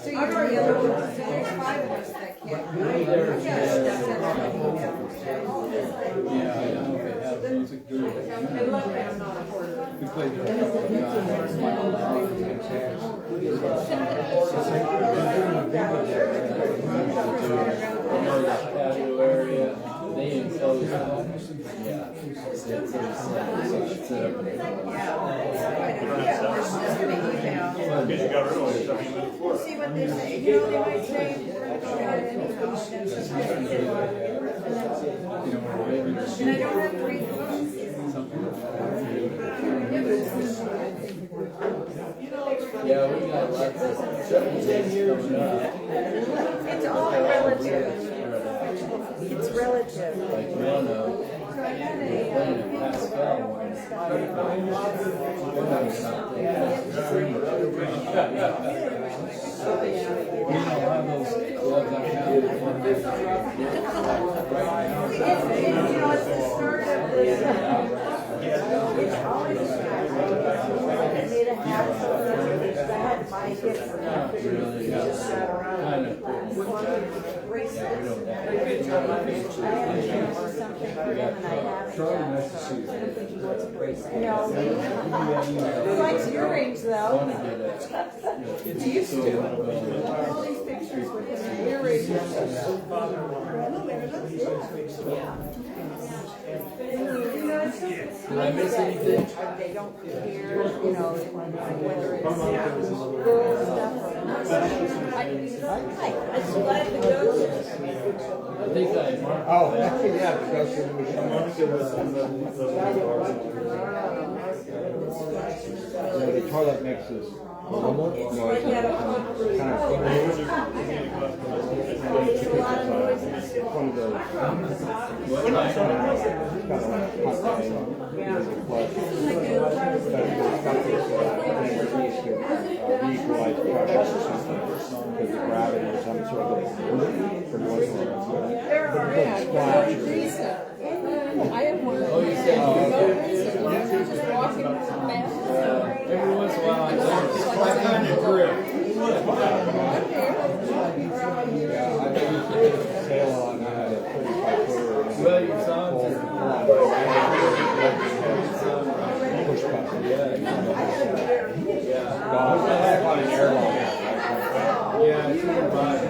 So you're the other one. So there's 5 of us. us that can't. Yeah, we played patio area. They enclosed it. Yeah. It's pretty sad. So it's set up in Because you got rid of all your stuff. See what they say. You know, they might say, we're going to go ahead anyhow. And I don't have to read the book. yeah, we got lots of 7 years coming up. It's all relative. It's relative. Like Roanoke, they're playing at Pascal one. We don't have those clubs I have. You know, it's the start of this. It's always a guy. I need a hat. I had to buy a gift for him. Really, Just sat around. kind of. Bracelets. Something for him and I haven't. Charlie, nice to see you. No. Who likes earrings though? It's used to. All these pictures with him and earrings. Did I miss anything? They don't hear, you know, whether it's girl stuff or not. I'm glad to go. I think I marked. Oh, yeah, because the toilet mix is normal. No, it's kind of one of those. Equalize pressure or something because the gravity or some sort of for once in a while. I have one. Oh, you said you Just walking fast. every once in a while I learn. It's my kind of grip. Yeah, I used to sail a lot and I had a 35-footer. well, your songs are Push button. yeah. God, I had an airline. Yeah, it's in the body.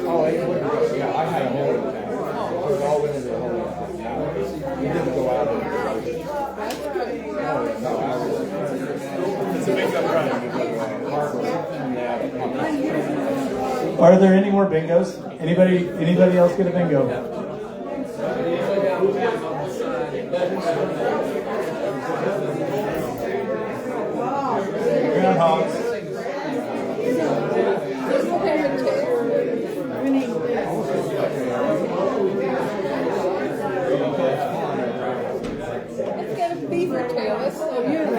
Oh, it wouldn't go. Yeah, I had a hole in the tank. It all went into the hole in the tank. You didn't go out of it. No, it's a big Are there any more bingos? Anybody else get a bingo? Groundhogs. It's got a beaver tail. That's so beautiful.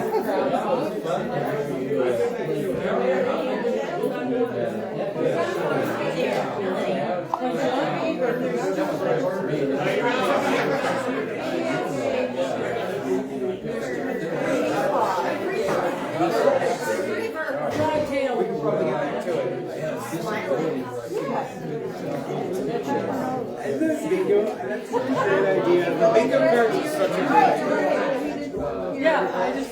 Bingo, that's a great idea. The bingo cards is such a great idea. Yeah, I just.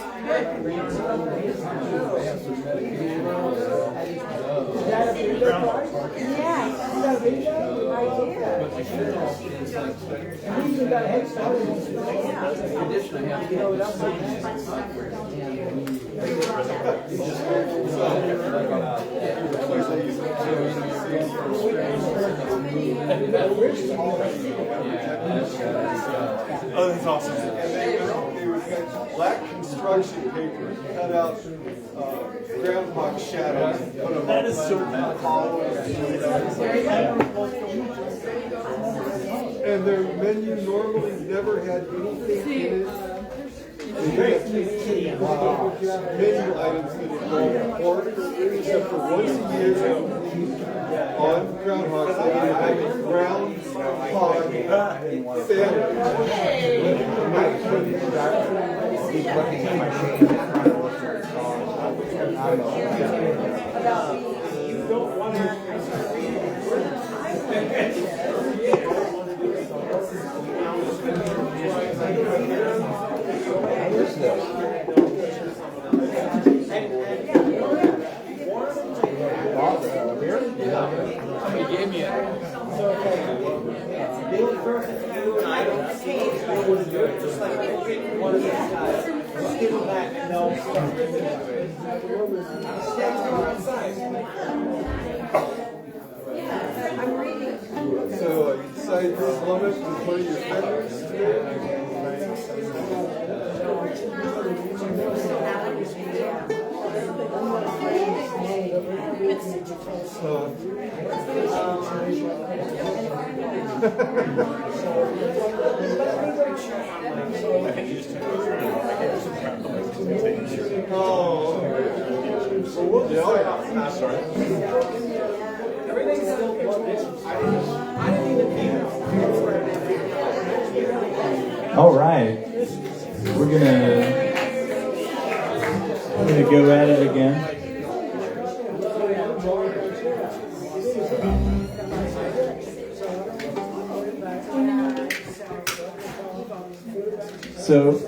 Oh, that's awesome. They would cut black construction paper, cut out groundhog shadows, and put them that is so and their menu normally never had anything in it. They had menu items that would go pork, except for once a year on groundhogs, they would have a ground hog sandwich. Somebody gave me it. Bill Perfect, you and I don't see it. Bill would do it just like one of these guys. Just give him that no. So you decided to slum it with one of your friends today? Oh, okay. So we'll just start off. I'm sorry. Everything's still I didn't even think All right, we're gonna go at it again. So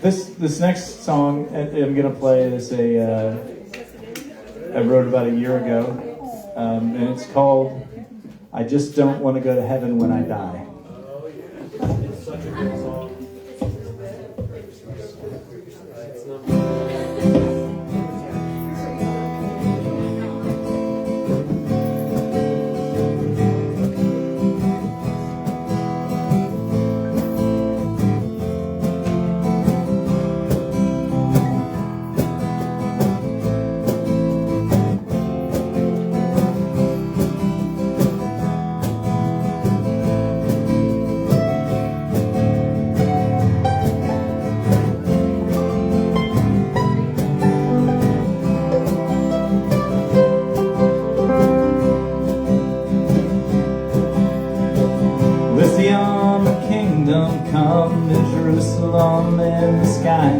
this next song I'm gonna play is I wrote about a year ago, and it's called "I Just Don't Want to Go to Heaven When I Die." It's such a good song. Come to Jerusalem in the sky.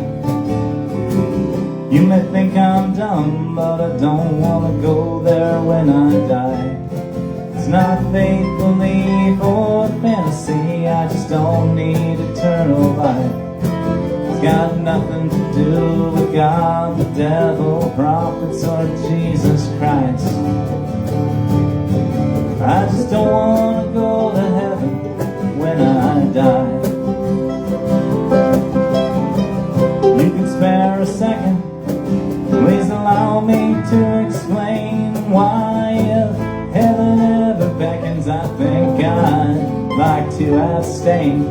You may think I'm dumb, but I don't want to go there when I die. It's not faith, belief, or fantasy. I just don't need eternal life. It's got nothing to do with God, the devil, prophets, or Jesus Christ. I just don't want to go to heaven when I die. You can spare a second, please allow me to explain why if heaven ever beckons, I think I'd like to abstain.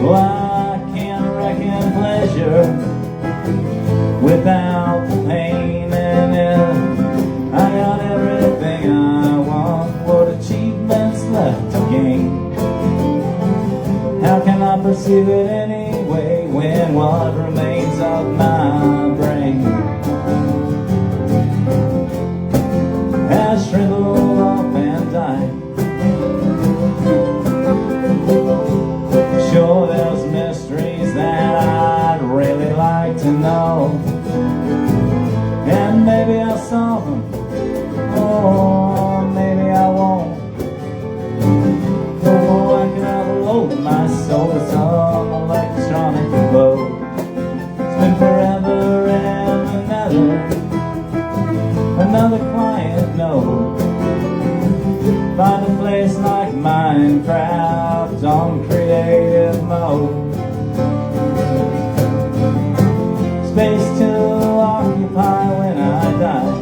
Well, I can't reckon pleasure without the pain, and if I got everything I want, what achievements left to gain? How can I perceive it anyway when what remains of my brain has shriveled off and died? Sure, there's mysteries that I'd really like to know, and maybe I'll solve them, or maybe I won't. Oh, I can upload my soul to some electronic load. Spend forever and another client node. Find a place like Minecraft on creative mode. Space to occupy when I die.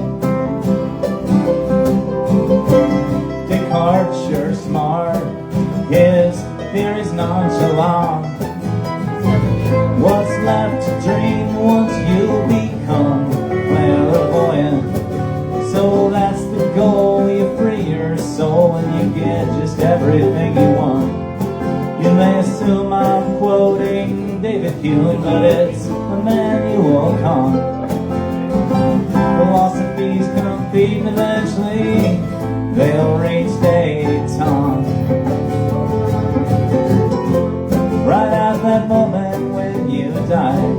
Descartes sure smart, his theory's nonchalant. What's left to dream once you become clairvoyant? So that's the goal, you free your soul and you get just everything you want. You may assume I'm quoting David Hume, but it's Immanuel Kant. Philosophies compete and eventually they'll reach détente. Right at that moment when you die.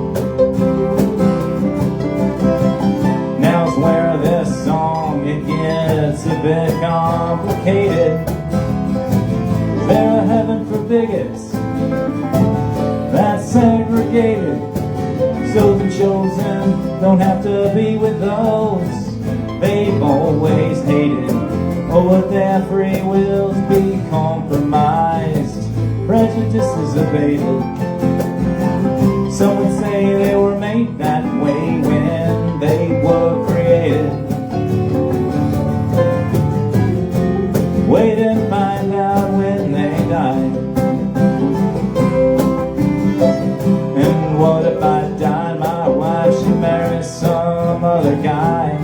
don't have to be with those they've always hated. Oh, would their free wills be compromised, prejudices abated? Some would say they were made that way when they were created. Wait and find out when they die. And what if I die, my wife, she marries some other guy?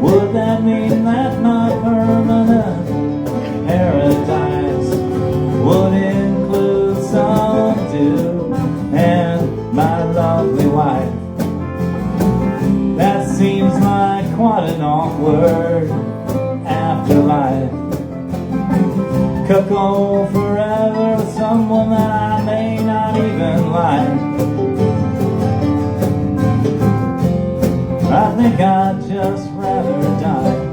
Would that mean that my permanent paradise would include some dude and my lovely wife? That seems like quite an awkward afterlife. Cuckold forever with someone that I may not even like. I think I'd just rather die.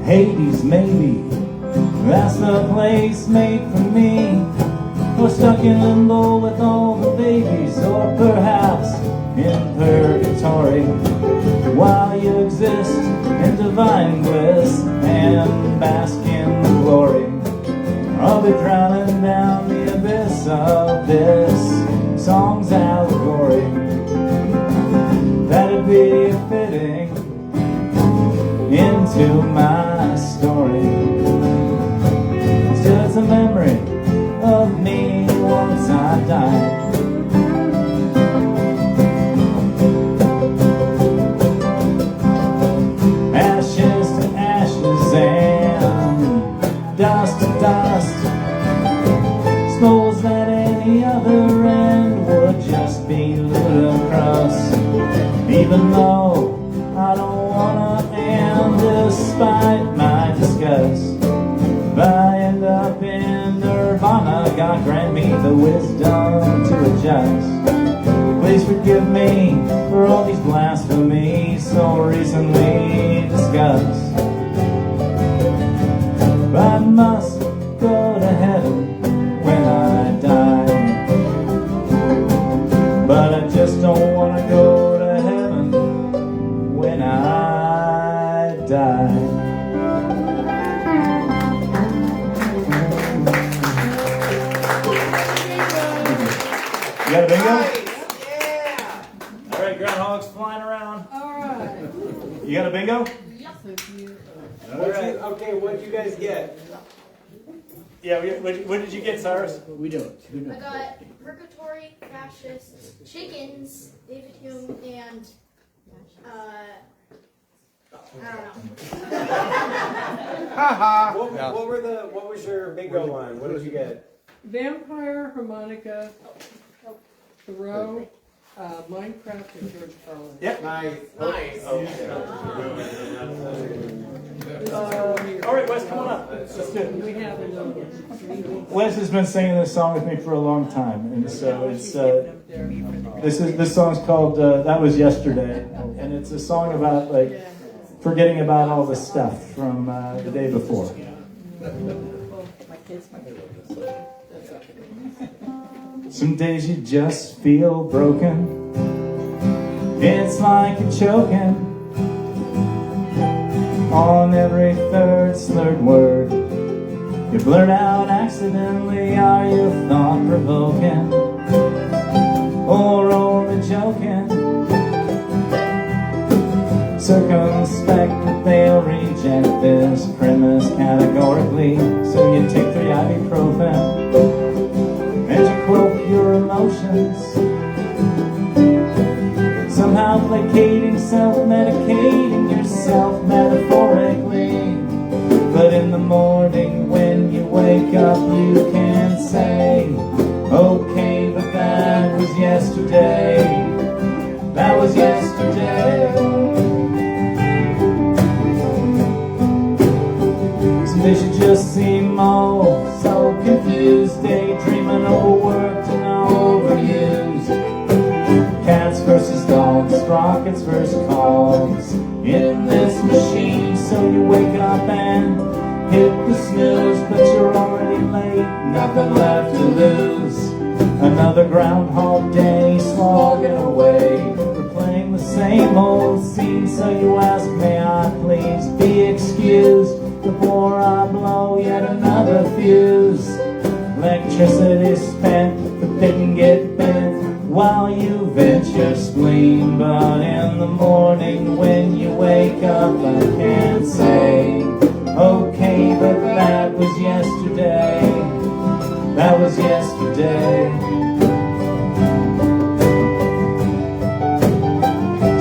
Hades, maybe that's the place made for me. Or stuck in limbo with all the babies, or perhaps in purgatory, while you exist in divine bliss and bask in the glory. I'll be drowning down the abyss of this song's allegory. That'd be fitting into my story. Still, it's a memory of me once I died. Ashes to ashes and dust to dust. Suppose that any other end would just be ludicrous. Even though I don't wanna end despite my disgust. If I end up in nirvana, God grant me the wisdom to adjust. Please forgive me for all these blasphemies so recently discussed. I must go to heaven when I die, but I just don't want to go to heaven when I die. You got a bingo? Yeah. All right, groundhogs flying around. All right. You got a bingo? Okay, what'd you guys get? Yeah, what did you get, Cyrus? We don't. I got Purgatory, Fascists, Chickens, David Hume, and I don't know. What was your bingo line? What did you get? Vampire, harmonica, Thoreau, Minecraft, and George Carlin. Yep. Nice. All right, Wes, come on up. Let's do it. We have another. Wes has been singing this song with me for a long time, and so it's this song's called "That Was Yesterday," and it's a song about like forgetting about all the stuff from the day before. Some days you just feel broken. It's like you're choking on every third slurred word. You blurt out accidentally, are you thought-provoking or only joking? Circumspect that they'll reject this premise categorically, so you take 3 ibuprofen and you quote your emotions. Somehow somehow placating, self-medicating yourself metaphorically. But in the morning when you wake up, you can say, okay, but that was yesterday. That was yesterday. Some days you just seem oh so confused, daydreaming, overworked and overused. Cats versus dogs, sprockets versus cogs in this machine. So you wake up and hit the snooze, but you're already late, nothing left to lose. Another Groundhog Day slogging away, replaying the same old scene. So you ask, may I please be excused before I blow yet another fuse. Electricity spent, but didn't get bent while you vent your spleen. But in the morning when you wake up, I can't say, okay, but that was yesterday. That was yesterday.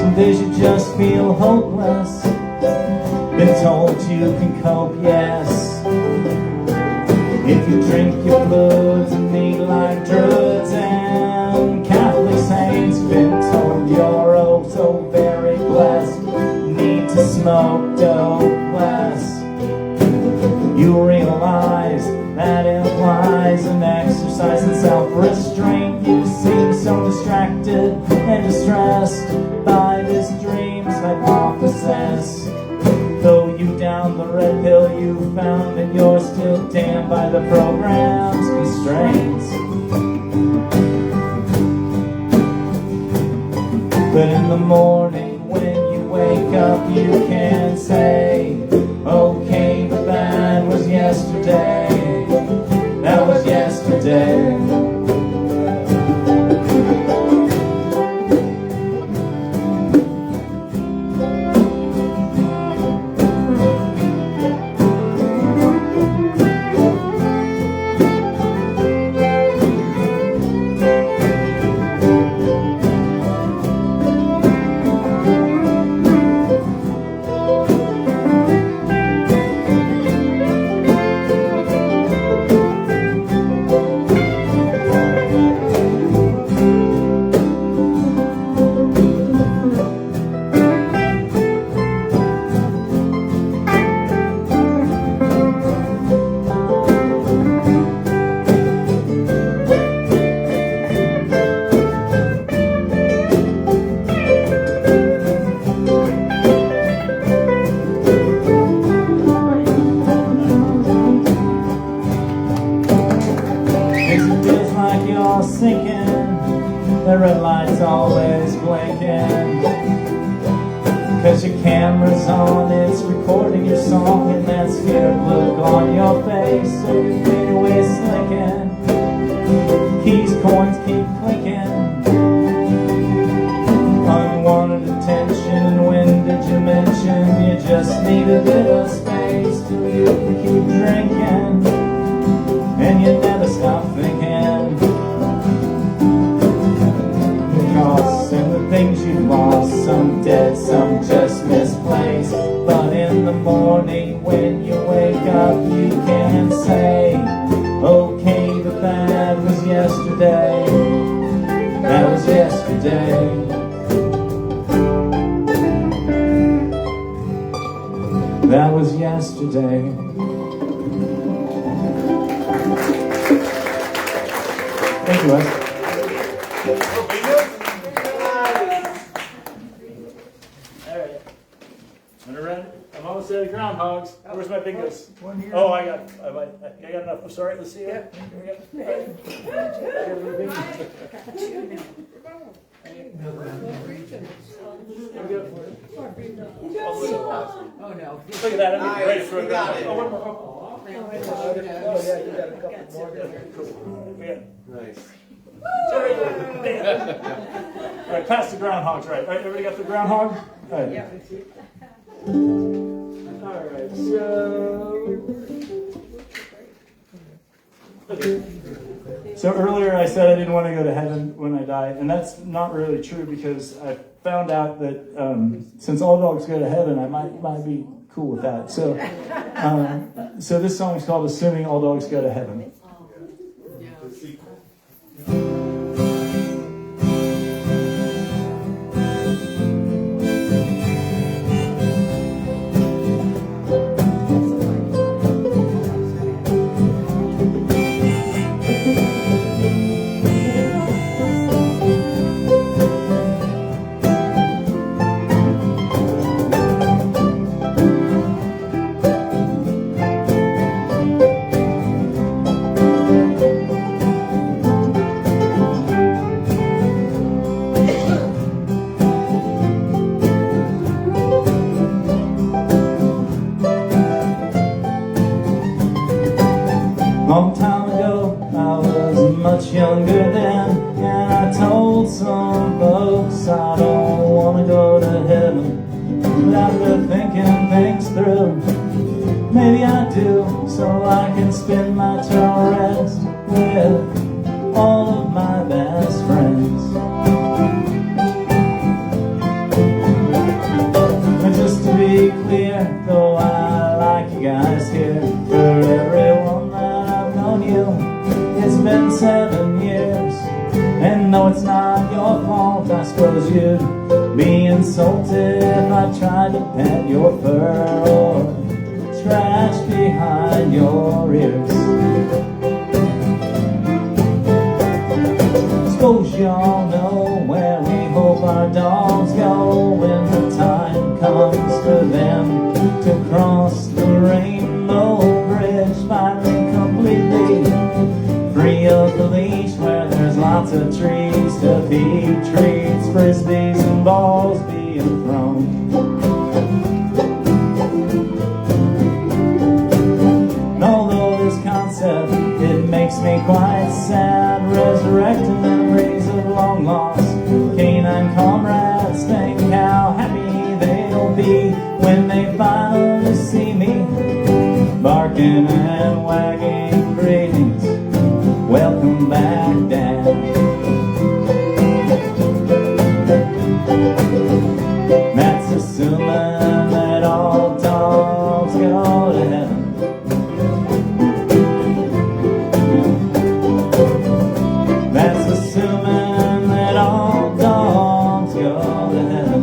Some days you just feel hopeless, been told you can cope, yes. If you drink your fluids and eat like druids and Catholic saints, been told you're oh so very blessed, need to smoke dope less. You realize that implies an exercise in self-restraint. You seem so distracted and distressed by this dream's hypothesis. Though you down the red pill, you found that you're still damned by the program's constraints. But in the morning when you wake up, you can say, okay, but that was yesterday. That was yesterday. The red light's always blinking, 'cause your camera's on, it's recording your song, and that scared look on your face, so you fade away slinking. Keys, coins keep clinking. Unwanted attention, when did you mention you just need a bit of space till you can keep drinking, and you never stop thinking. And the things you've lost, some dead, some just misplaced. But in the morning when you wake up, you can say, okay, but that was yesterday. That was yesterday. That was yesterday. Thank you, Wes. I'm almost at the groundhogs. Where's my bingos? Oh, I got enough. I'm sorry. Let's see it. Oh, no. Look at that. I'm ready for it. Got it. Oh, one more. Oh, yeah, you got a couple more there. Nice. All right, pass the groundhogs. Right. All right, everybody got the groundhog? All right. All right, so. Okay. So earlier I said I didn't want to go to heaven when I die, and that's not really true because I found out that since all dogs go to heaven, I might be cool with that. So this song is called "Assuming All Dogs Go to Heaven." Long time ago, I was much younger then, and I told some folks I don't want to go to heaven. But after thinking things through, maybe I do, so I can spend my eternal rest with all of my best friends. And just to be clear, though I like you guys here, for everyone that I've known you, it's been 7 years. And no, it's not your fault, I suppose you'd be insulted if I tried to pet your fur or scratch behind your ears. Suppose y'all know where we hope our dogs go when the time comes for them to cross the rainbow bridge, finally completely free of the leash, where there's lots of trees to feed, treats, frisbees, and balls being thrown. And although this concept, it makes me quite sad, resurrecting memories of long lost canine comrades. Think how happy they'll be when they finally see me, barking and wagging greetings. Welcome back, Dad. That's assuming that all dogs go to heaven. That's assuming that all dogs go to heaven.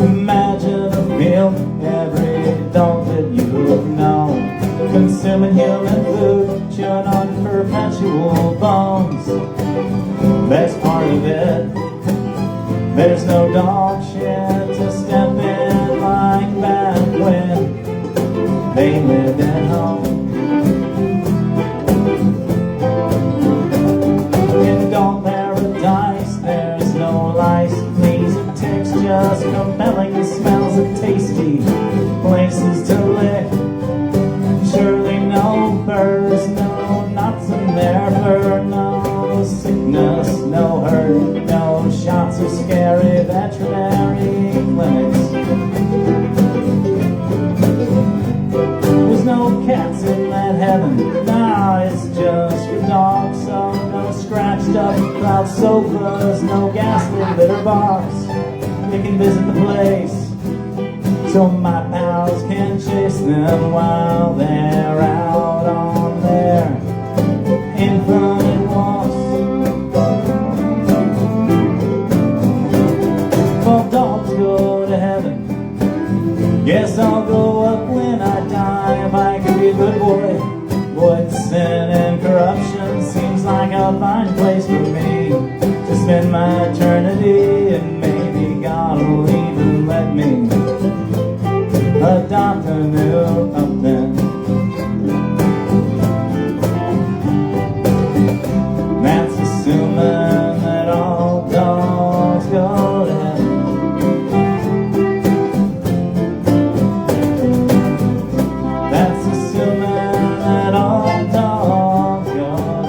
Imagine a meal, every dog that you've known, consuming human food, chewing on perpetual bones. Best part of it, there's no dog shit to step in like back when they lived at home. In dog paradise, there's no lice, fleas, and ticks, just compelling smells of tasty places to lick. Surely no burrs, no knots in their fur, no sickness, no hurt, no shots of scary veterinary clinics. There's no cats in that heaven, nah, it's just for dogs. So no scratched up cloud sofas, no gaslit litter box. They can visit the place, so my pals can chase them while they're out on their infinite walks. Well, dogs go to heaven, guess I'll go up when I die. If I could be a good boy, avoid sin and corruption, seems like a fine place for me to spend my eternity. And maybe God will even let me adopt a new upland. That's assuming that all dogs go to heaven. That's assuming that all dogs go to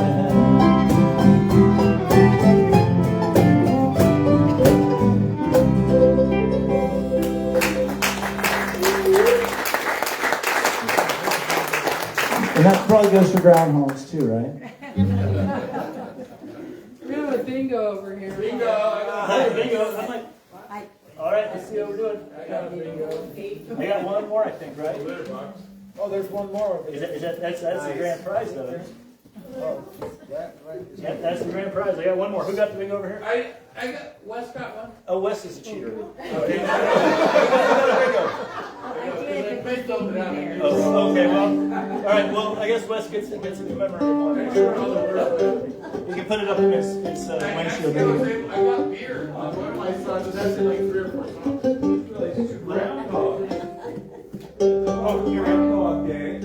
heaven. And that probably goes for groundhogs too, right? We have a bingo over here. Bingo. All right, let's see how we're doing. I got a bingo. I got one more, I think, right? Oh, there's one more over there. That's the grand prize, though. Yeah, that's the grand prize. I got one more. Who got the bingo over here? I got, Wes got one. Oh, Wes is a cheater. Okay. Based on that. Oh, okay, well, all right, well, I guess Wes gets a commemorative one. You can put it up in his windshield. I got beer. One of my sons, that's in like 3 or 4 songs. Groundhog. Oh, you're Groundhog Day.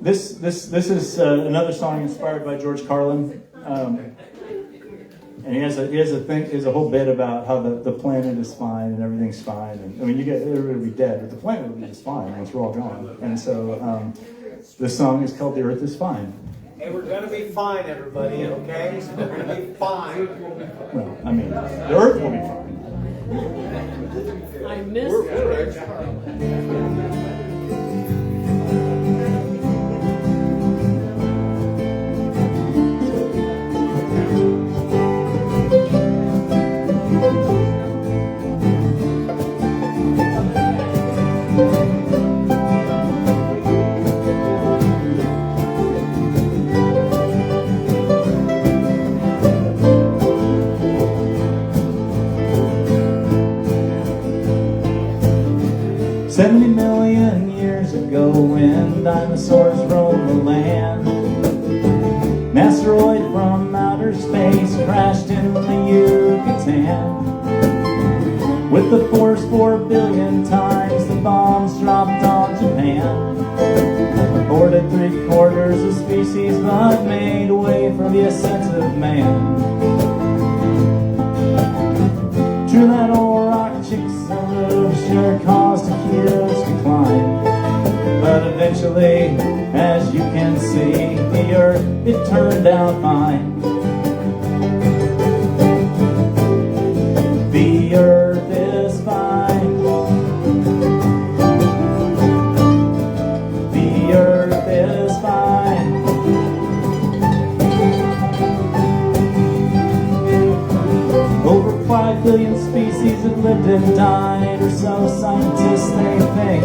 This is another song inspired by George Carlin, and he has a whole bit about how the planet is fine and everything's fine, and I mean everybody will be dead, but the planet will be just fine once we're all gone. And so this song is called "The Earth Is Fine." Hey, we're gonna be fine, everybody. Okay, we're gonna be fine. Well, I mean, the Earth will be fine. I miss George Carlin. 70 million years ago, when dinosaurs roamed the land, an asteroid from outer space crashed into the Yucatan. With the force 4 billion times the bombs dropped on Japan, aborted 3/4 of species but made way for the ascent of man. True, that old rock chick-a-roo sure caused a huge decline, but eventually, as you can see, the Earth, it turned out fine. The Earth is fine. The Earth is fine. Over 5 billion species have lived and died, or so scientists they think,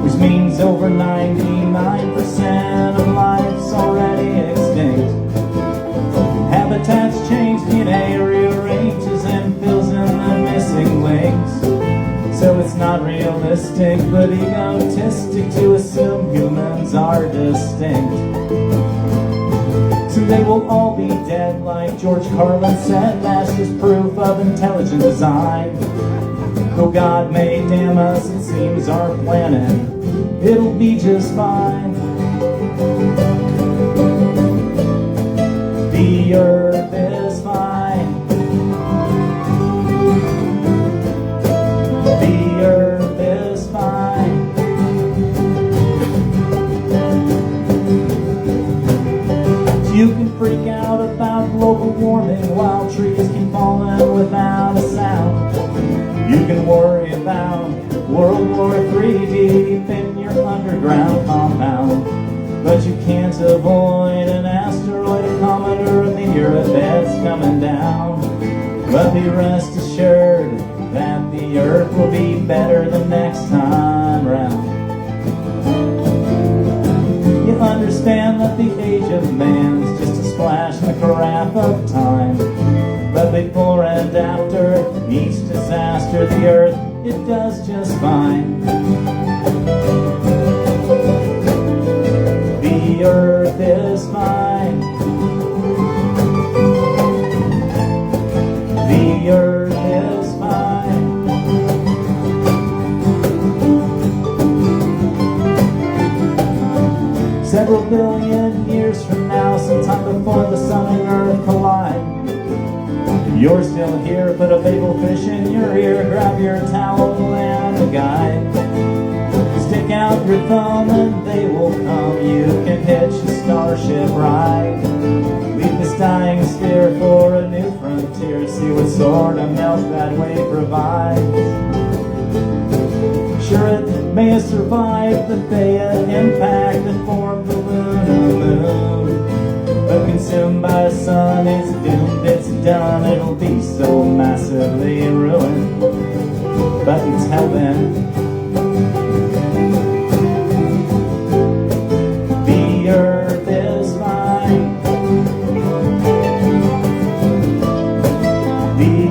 which means over 99% of life's already extinct. Habitats change, DNA rearranges and fills in the missing links. So it's not realistic but egotistic to assume humans are distinct. Soon they will all be dead, like George Carlin said. That's just proof of intelligent design. Though God may damn us, it seems our planet, it'll be just fine. The Earth is fine. The Earth is fine. You can freak out about global warming while trees keep falling without a sound. You can worry about World War III deep in your underground compound, but you can't avoid an asteroid, a comet, or a meteor that's coming down. But be rest assured that the Earth will be better the next time round. You understand that the age of man's just a splash in the carafe of time, but before and after each disaster, the Earth, it does just fine. The Earth is fine. The Earth is time before the sun and earth collide. You're still here, put a babel fish in your ear, grab your towel and a guide. Stick out your thumb and they will come. You can hitch a starship ride. Leave this dying sphere for a new frontier. See what sort of milk that way provides. Sure, it may have survived the Theia impact that formed the lunar moon, but consumed by a sun, it's doomed, it's done. It'll be so massively ruined. But until then, the earth is fine. The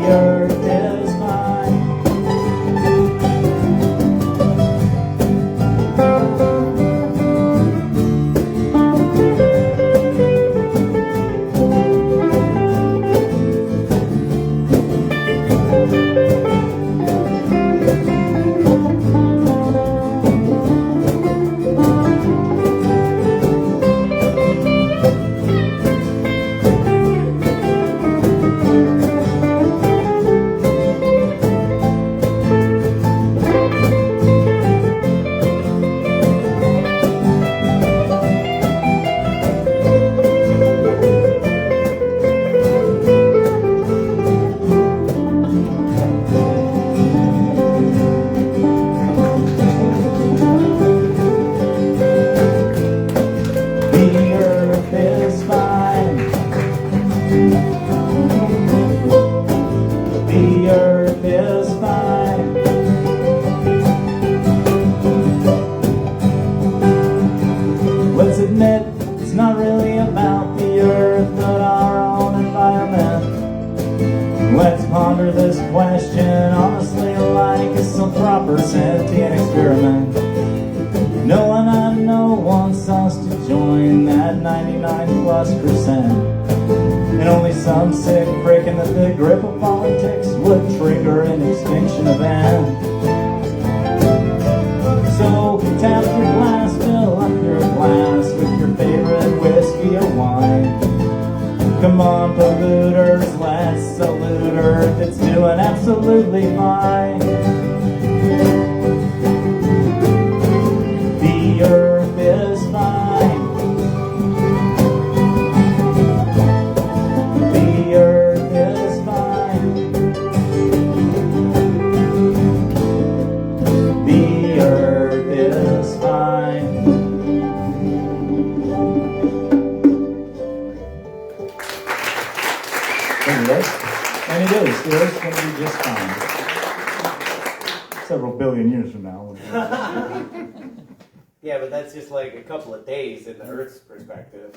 earth is fine. Let's admit it's not really about the earth, but our own environment. Let's ponder this question honestly, like it's some proper sentient experiment. No one I know wants us to join that 99+%. And only some sick prick in the grip of politics would trigger an extinction event. So tap your glass, fill up your glass with your favorite whiskey or wine. Come on, polluters, let's salute Earth, it's doing absolutely fine. The earth is fine. The earth is fine. The earth is fine. Anyway, and it is. The earth's going to be just fine. Several billion years from now. Yeah, but that's just like a couple of days in the Earth's perspective.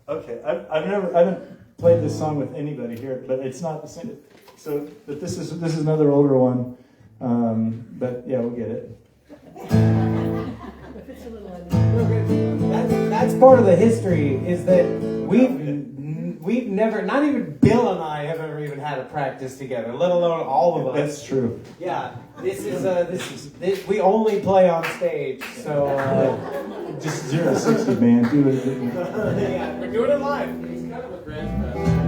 Okay, I haven't played this song with anybody here, but it's not the same. So, but this is another older one. But yeah, we'll get it. That's part of the history, is that we've never, not even Bill and I have ever even had a practice together, let alone all of us. That's true. Yeah, we only play on stage, so Just 0 to 60, man. Do it. yeah, we're doing it live. He's kind of a grandmaster.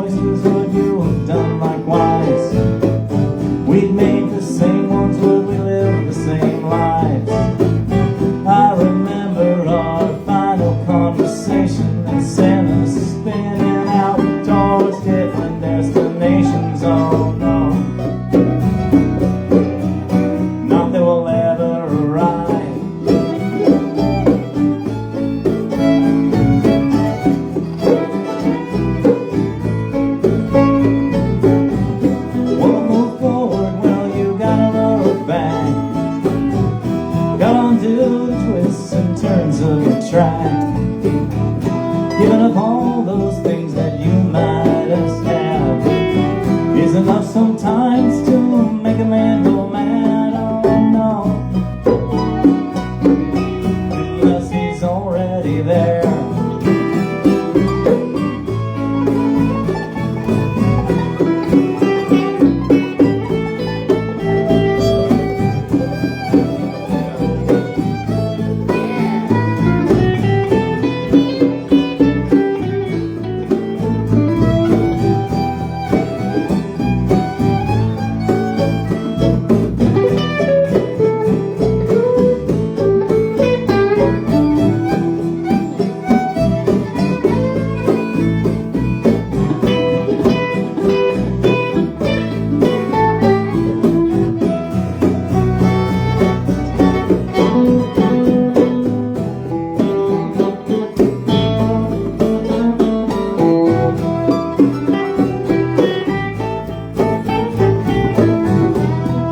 choices, would you have done likewise? We'd made the same ones, would we live the same lives? I remember our final conversation that sent us spinning out towards different destinations. Oh no, not that we'll ever arrive. Wanna move forward, well you gotta look back. Gotta undo the twists and turns of your track. Giving up all those things that you might have had is enough sometimes to make a man go mad. Oh no, unless he's already there.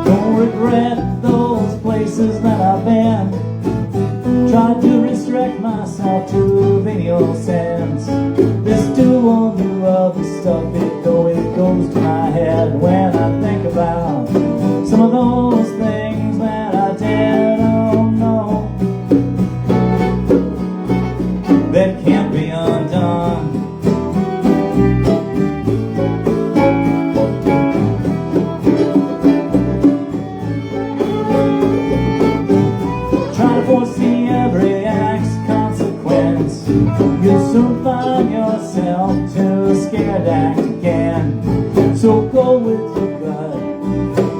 Don't regret those places that I've been. Tried to restrict myself to venial sins. This dual view of the stuff, it goes to my head when I think about some of those things that I did. Oh no, that can't be undone. Trying to foresee every act's consequence, you'll soon find yourself too scared to act again. So go with your gut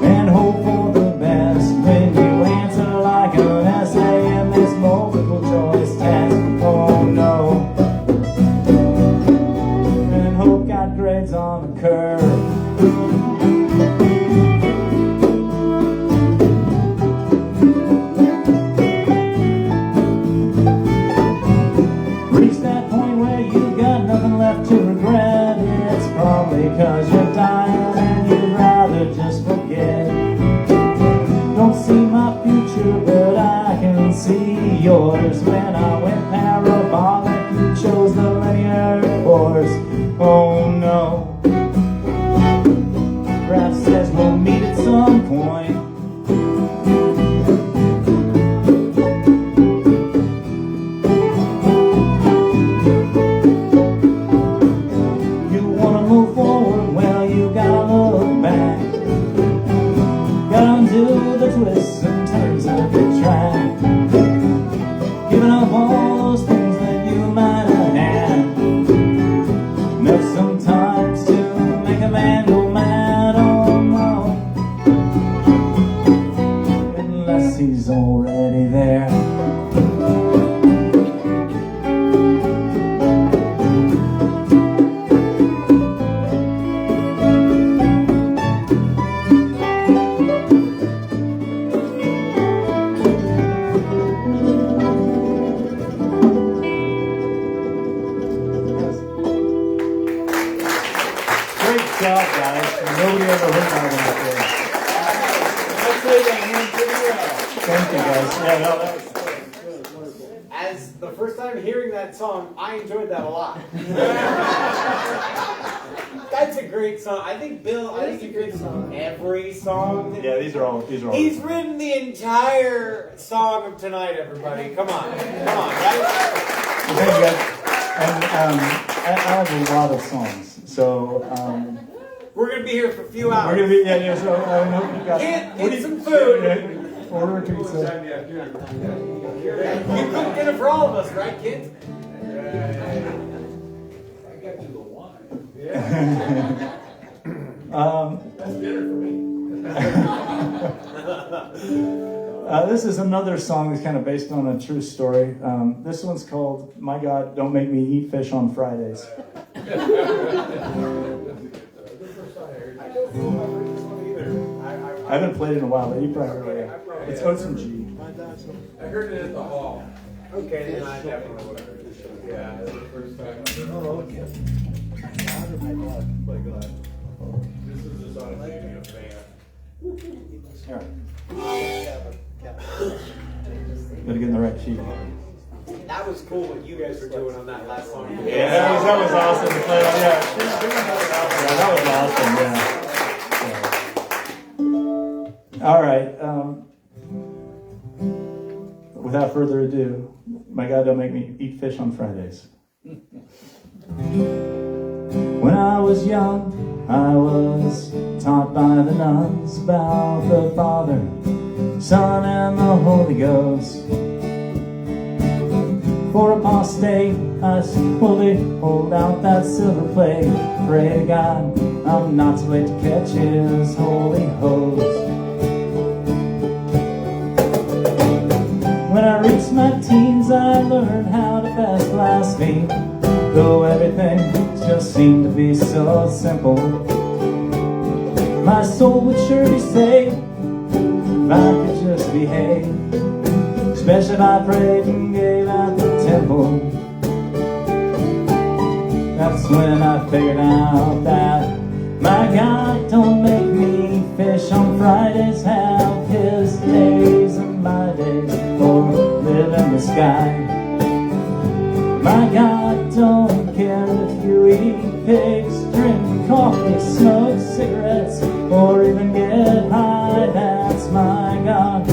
and hope for the best when you answer like an essay in this multiple choice test. Oh no, and hope got grades on the curve. Reach that point where you've got nothing left to regret. It's probably cause you're dying and you'd rather just forget. Don't see my future, but I can see yours. When I went parabolic, you chose the linear course. Oh no, graph says we'll meet at some point. Move forward, well you gotta look back. Gotta undo the twists and turns of your track. Giving up all those things that you might have had. Enough sometimes to make a man go mad. Oh no, unless he's already there. Great job, guys. Nobody ever heard that one before. Thank you, guys. Yeah, no, that was As the first time hearing that song, I enjoyed that a lot. That's a great song. I think Bill, I think you've written every song. yeah. These are all. He's written the entire song of tonight, everybody. Come on, right? Thank you, guys. And I have a lot of songs, so we're gonna be here for a few hours. we're gonna be. Yeah. So I hope you guys. Get some food. Yeah, order a pizza. You cook dinner for all of us, right, kids? I got you the wine. That's dinner for me. This is another song that's kind of based on a true story. This one's called "My God, Don't Make Me Eat Fish on Fridays." I haven't played it in a while, but you probably heard it. It's Oats and G. I heard it at the hall. Okay, then I definitely would have heard this. Yeah, that's the first time I've ever. Oh, okay. My God. This is the song of being a fan. Gotta get in the right key. That was cool what you guys were doing on that last song. Yeah, that was awesome to play on. Yeah, that was awesome. Yeah. All right. Without further ado, my God, don't make me eat fish on Fridays. When I was young, I was taught by the nuns about the Father, Son, and the Holy Ghost. For apostate, I fully hold out that silver plate. Pray to God, I'm not too late to catch His holy host. When I reached my teens, I learned how to best blaspheme, though everything just seemed to be so simple. My soul would sure be saved if I could just behave, especially if I prayed and gave out the temple. That's when I figured out that my God don't make me fish on Fridays, have His days and my days, or live in the sky. My God don't care if you eat pigs, drink coffee, smoke cigarettes, or even get high. That's my God.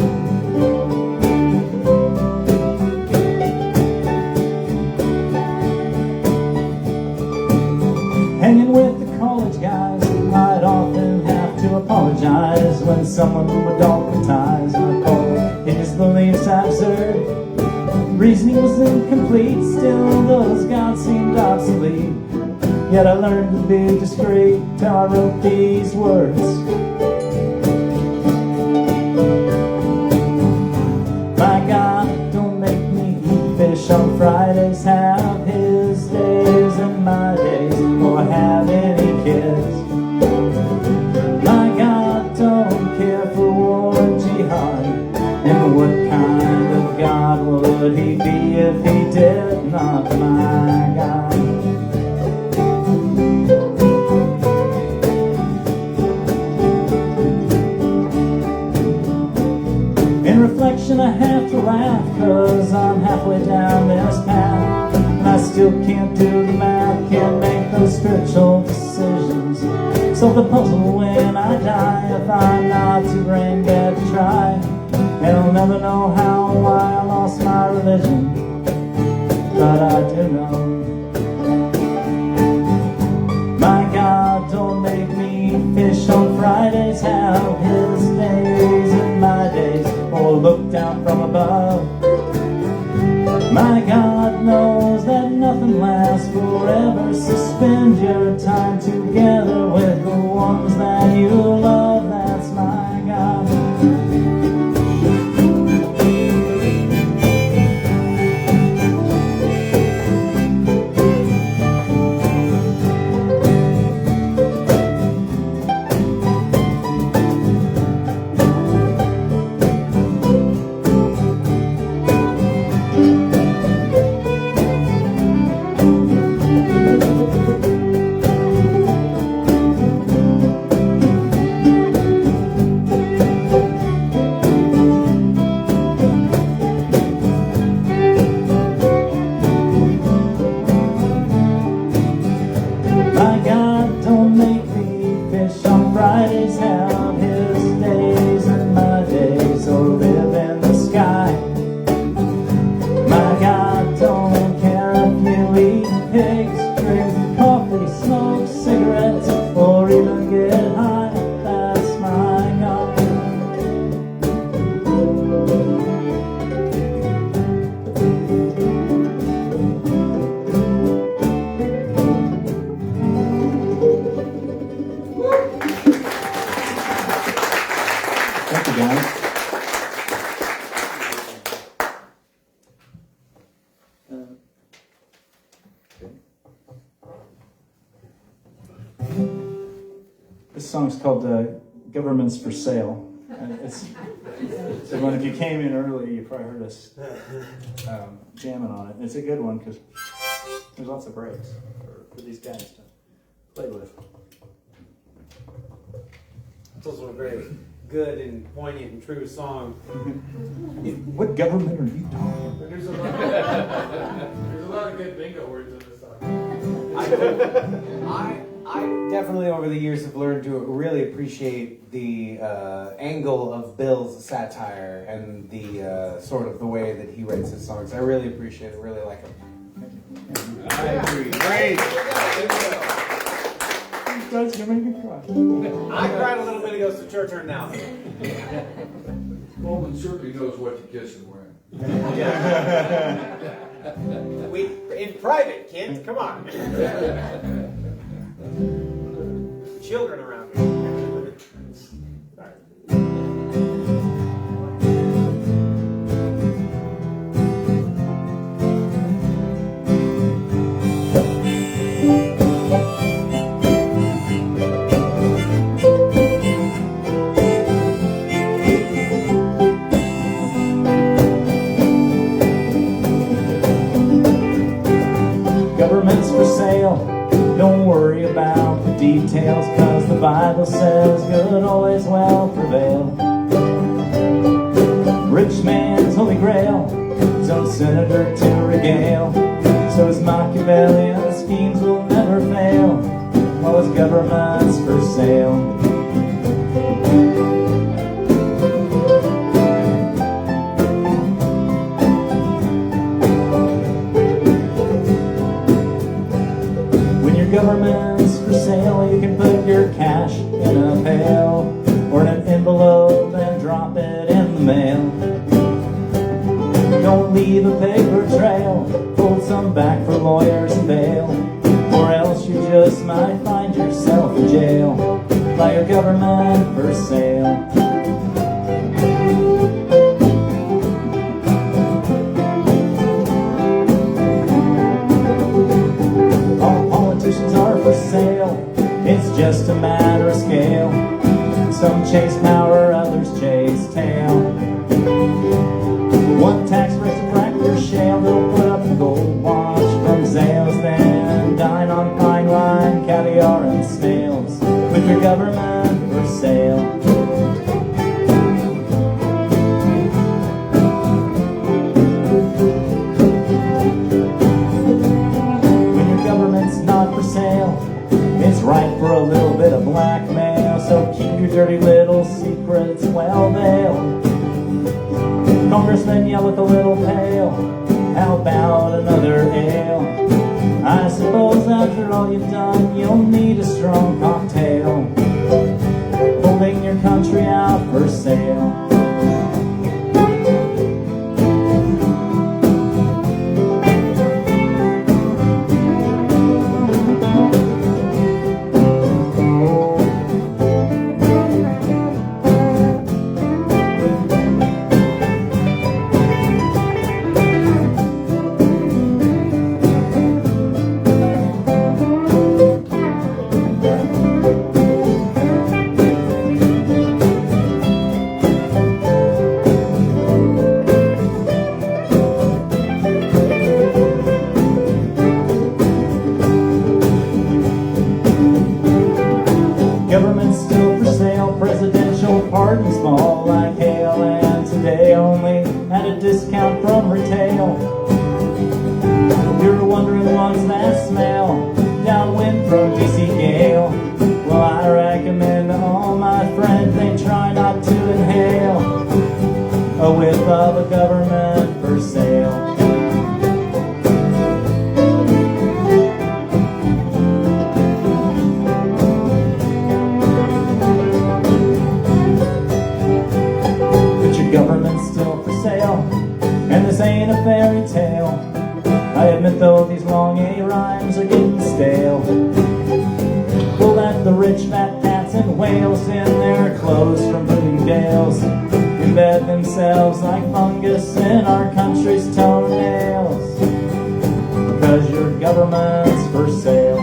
Hanging with the college guys, I'd often have to apologize when someone would dogmatize my call. His beliefs absurd, reasoning was incomplete, still those gods seemed obsolete. Yet I learned to be discreet till I wrote these words. My God, don't make me eat fish on Fridays, have His days and my days, or have any kids. My God don't care for war and jihad, and what kind of God would He be if He did not? My God. In reflection I have to laugh, 'cause I'm halfway down this path, and I still can't do the math, can't make those spiritual decisions. Solve the puzzle when I die, if I'm not too brain dead to try. And I'll never know how or why I lost my religion, but I do know. My God, don't make me fish on Fridays, have His days and my days, or look down from above. My God knows that nothing lasts forever. Suspend your time together with the ones that you love. That's my God. My God, don't make me fish on Fridays, have His days and my days, or live in the sky. My God don't care if you eat pigs, drink coffee, smoke cigarettes, or even get high. That's my God. This song's called Government's for Sale. And so when if you came in early, you probably heard us jamming on it. It's a good one because there's lots of breaks for these guys to play with. It's also a very good and poignant and true song. What government are you talking about? There's a lot of good bingo words in this song. I definitely over the years have learned to really appreciate the angle of Bill's satire and the sort of the way that he writes his songs. I really appreciate it, really like him. I agree. Great. That's gonna make me cry. I cried a little bit ago, so it's your turn now. Coleman certainly knows what to kiss and when. We in private, kids. Come on. Children around here. Government's for sale. Don't worry about the details, cause the Bible says good always will prevail. Rich man's holy grail, his own senator to regale. So his Machiavellian schemes will never fail, while his government's for sale. Government's for sale, you can put your cash in a pail or in an envelope and drop it in the mail. Don't leave a paper trail, hold some back for lawyers and bail, or else you just might find yourself in jail by your government for sale. Are for sale, it's just a matter of scale. Some chase power, others chase tail. One tax breaks a crack for shale, they'll put up a gold watch from Zales, then dine on fine wine, caviar and snails with your government for sale. It's right for a little bit of blackmail, so keep your dirty little secrets well veiled. Congressmen yell with a little pale, how about another ale? I suppose after all you've done, you'll need a strong cocktail, holding your country out for sale. Government's still for sale, presidential pardons fall like hail, and today only at a discount from retail. You're wondering what's that smell, downwind from DC Gale? Well, I recommend to all my friends they try not to inhale a whiff of a government for sale. Government's still for sale, and this ain't a fairy tale. I admit though these long A rhymes are getting stale. We'll let the rich fat cats and whales in their clothes from Bloomingdale's embed themselves like fungus in our country's toenails, because your government's for sale.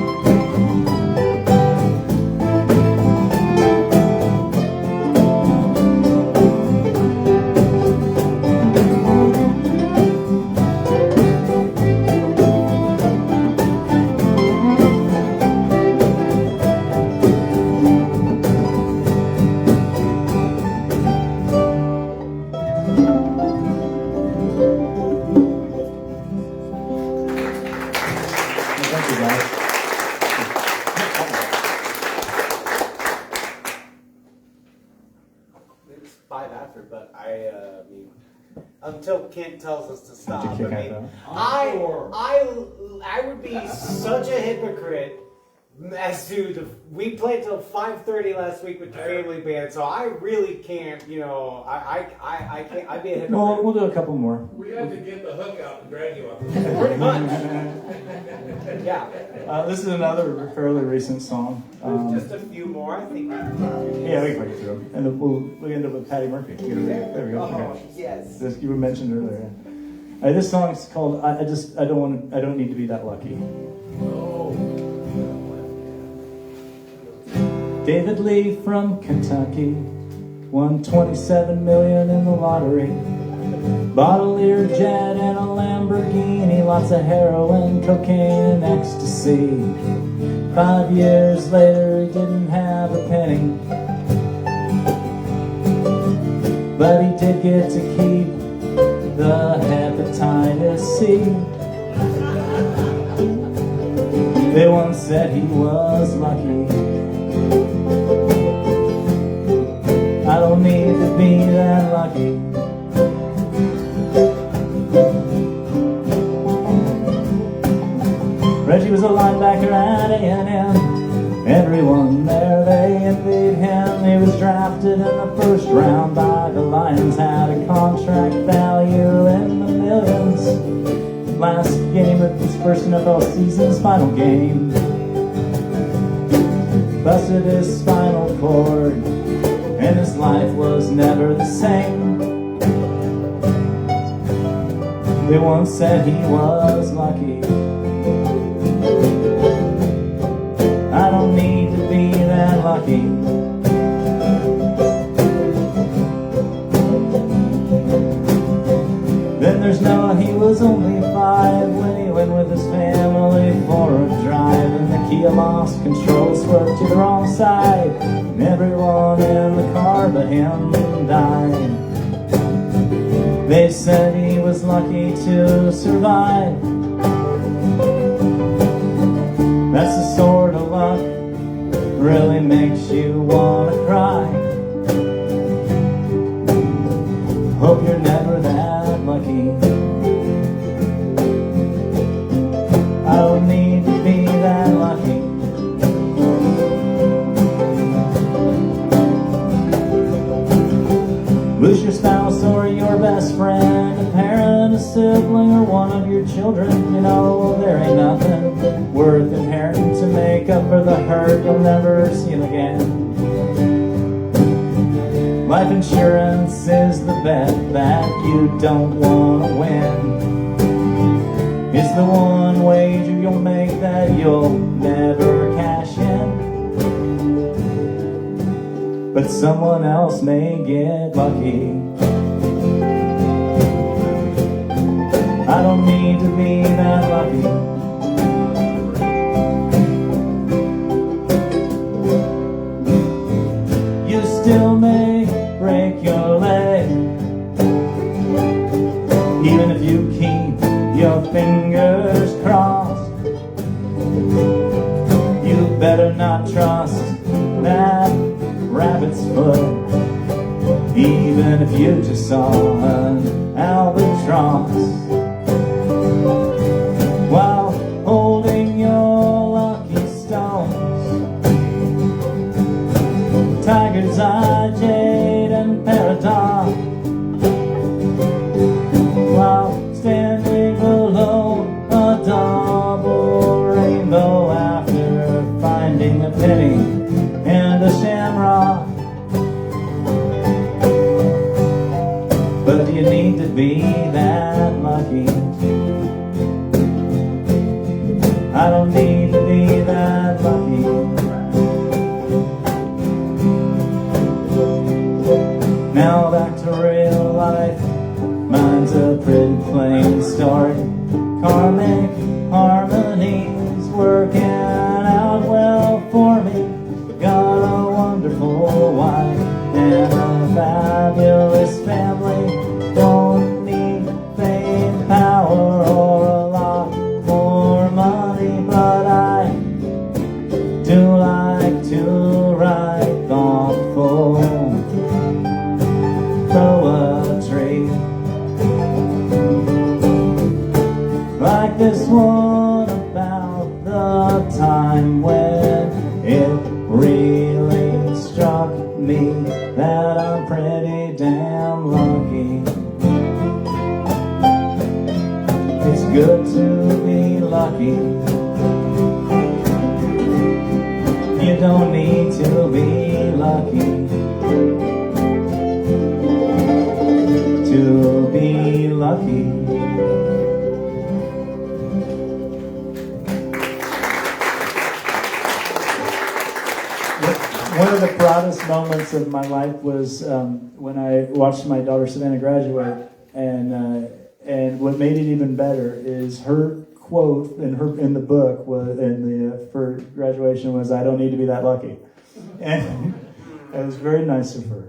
after, but I mean, until Kent tells us to stop. Did you kick I mean, out I would be such a hypocrite as to we played till 5:30 last week with the family band, so I really can't, you know, I can't, I'd be a hypocrite. We'll do a couple more. We had to get the hook out and drag you up. Pretty much. Yeah. This is another fairly recent song. Just a few more, I think. Yeah, we can break it through. And then we'll end up with Patty Murphy. There we go. Okay. Yes. This you were mentioned earlier. This song is called I don't need to be that lucky. David Lee from Kentucky won $27 million in the lottery. Bought a Learjet and a Lamborghini, lots of heroin, cocaine, and ecstasy. 5 years later, he didn't have a penny, but he did get to keep the hepatitis C. They once said he was lucky. I don't need to be that lucky. Reggie was a linebacker at A&M. Everyone there, they envied him. He was drafted in the first round by the Lions. Had a contract value in the millions. Last game of his first NFL season's final game, busted his spinal cord, and his life was never the same. They once said he was lucky. I don't need to be that lucky. Then there's Noah, he was only 5 when he went with his family for a drive, and the Kia lost control, swerved to the wrong side, and everyone in the car but him died. They said he was lucky to survive. That's the sort of luck really makes you wanna cry. Hope you're never that lucky. I don't need to be that lucky. Lose your spouse or your best friend, a parent, a sibling, or one of your children. You know, there ain't nothing worth inheriting to make up for the hurt you'll never see again. Life insurance is the bet that you don't want to win. It's the one wager you'll make that you'll never cash in. But someone else may get lucky. I don't need to be that lucky. You still may break your leg, even if you keep your fingers crossed. You better not trust that rabbit's foot, even if you just saw an albatross. While holding your lucky stones, tiger's eye, jade, and peridot, while standing below a double rainbow after finding a penny and a shamrock. But do you need to be that lucky? I don't need to be that lucky. Now back to real life. Mine's a pretty plain story. Karmic harmonies working out well for me. Got a wonderful wife and a fabulous family. Don't need time when it really struck me that I'm pretty damn lucky. It's good to be lucky. You don't need to be lucky to be lucky. One of the proudest moments of my life was when I watched my daughter Savannah graduate, and what made it even better is her quote in the book for graduation was, "I don't need to be that lucky," and it was very nice of her.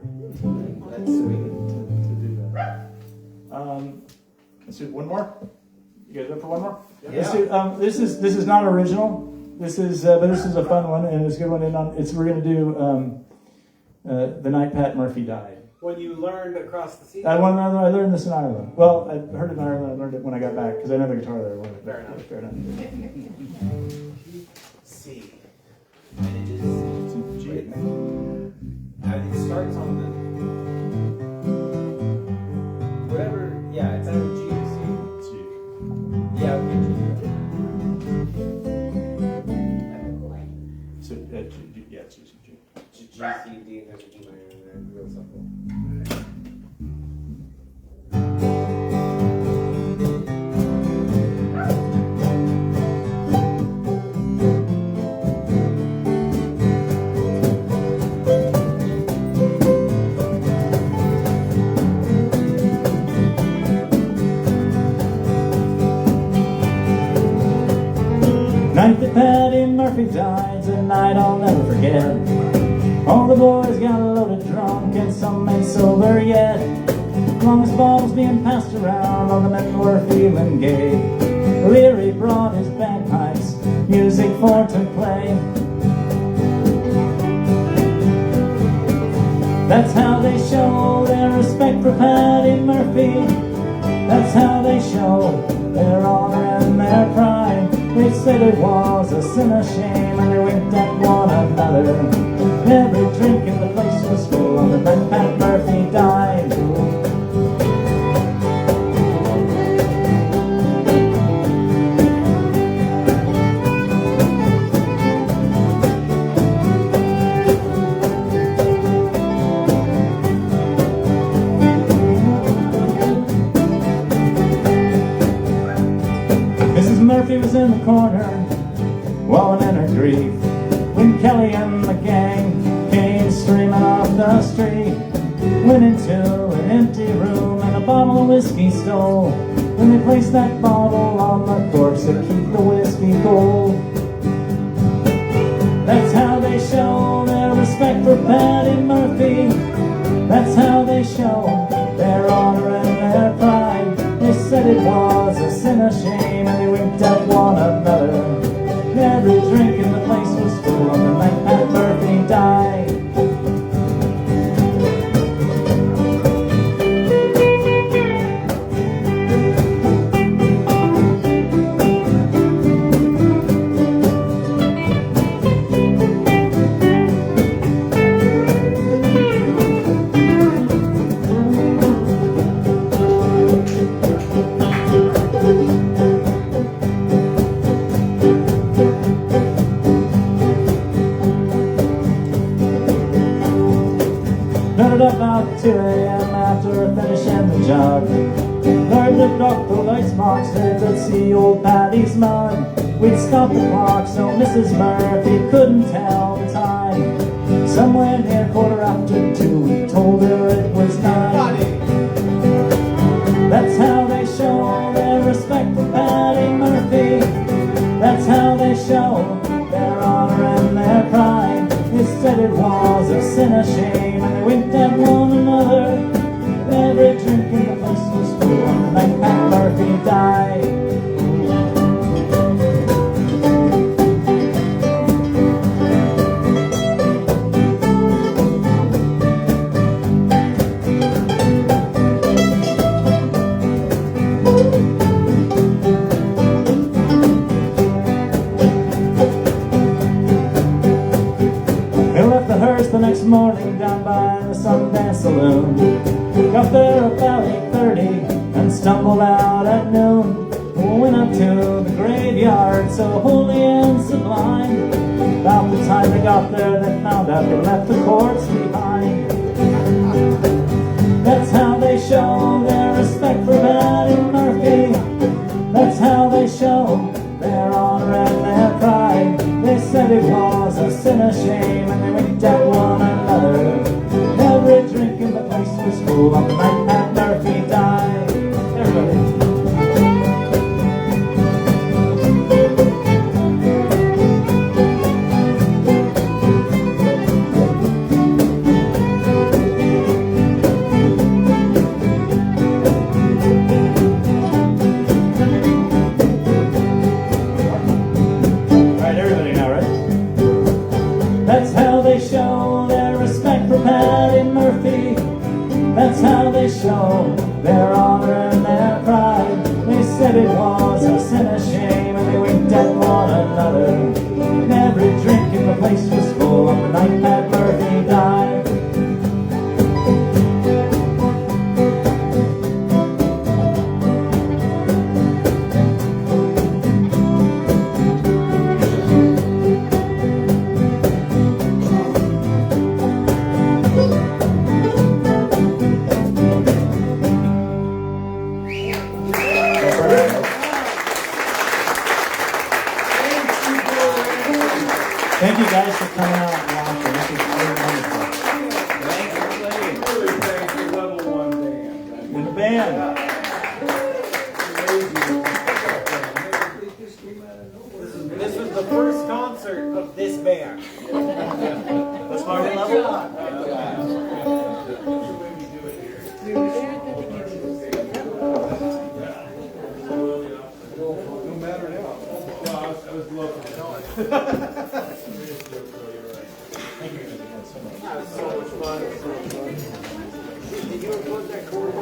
That's sweet. To do that. Let's do one more. You guys up for one more? Yeah. Let's do, this is not original. This is but this is a fun one, and it's a good one. We're going to do the night Pat Murphy died. When you learned across the sea. I learned this in Ireland. Well, I heard it in Ireland. I learned it when I got back because I know the guitar there. Fair enough. Fair enough. C. And it is G. It starts on the whatever. Yeah, it's either G or C. G. Yeah, okay, G. So, yeah, it's G. G, C, D, and there's a D minor in there. Real simple. Night that Patty Murphy died, a night I'll never forget. All the boys got loaded drunk and some ain't sober yet. Long as bottles being passed around, all the men were feeling gay. Leary brought his bagpipes, music for to play. That's how they show their respect for Patty Murphy. That's how they show their honor and their pride. They said it was a sin of shame, and they winked at one another. Every drink in the place was full on the night Pat Murphy died. Murphy was in the corner, wallowing in her grief, when Kelly and the gang came streaming off the street. Went into an empty room and a bottle of whiskey stole. Then they placed that bottle on the corpse to keep the whiskey cold. That's how they show their respect for Patty Murphy. That's how they show their honor and their pride. They said it was a sin of shame, and they winked at one another. Every drink in the place was full on the night Pat Murphy died. Up about 2 a.m. after finishing the jug. Heard the dock the lights marks, heard to see old Patty's mug. We'd stop the clock so Mrs. Murphy couldn't tell the time. Somewhere near 2:15, we told her it was 9. That's how they show their respect for Patty Murphy. That's how they show their honor and their pride. They said it was a sin of shame, and they winked at one another. Every drink in the place was full on the night Pat Murphy died. morning down by the Sundance Saloon. Got there about 8:30 and stumbled out at noon. Went up to the graveyard so holy and sublime. About the time they got there, they found out they left the corpse behind. That's how they show their respect for Barney Murphy. That's how they show their honor and their pride. They said it was a sin, a shame, and they winked at one another. Every drink in the place was full on the night that Murphy died. Everybody. That's how they show their respect for Patty Murphy. That's how they show their honor and their pride. They said it was a sin, a shame, and they winked at one another. And every drink in the place was full on the night that Murphy died. Thank you guys for coming out and watching. This is really wonderful. Really thanks to Level 1 band. And the band. This was the first concert of this band. What's my level? No matter now. Well, I was looking. That was so much fun. Did you record that chord?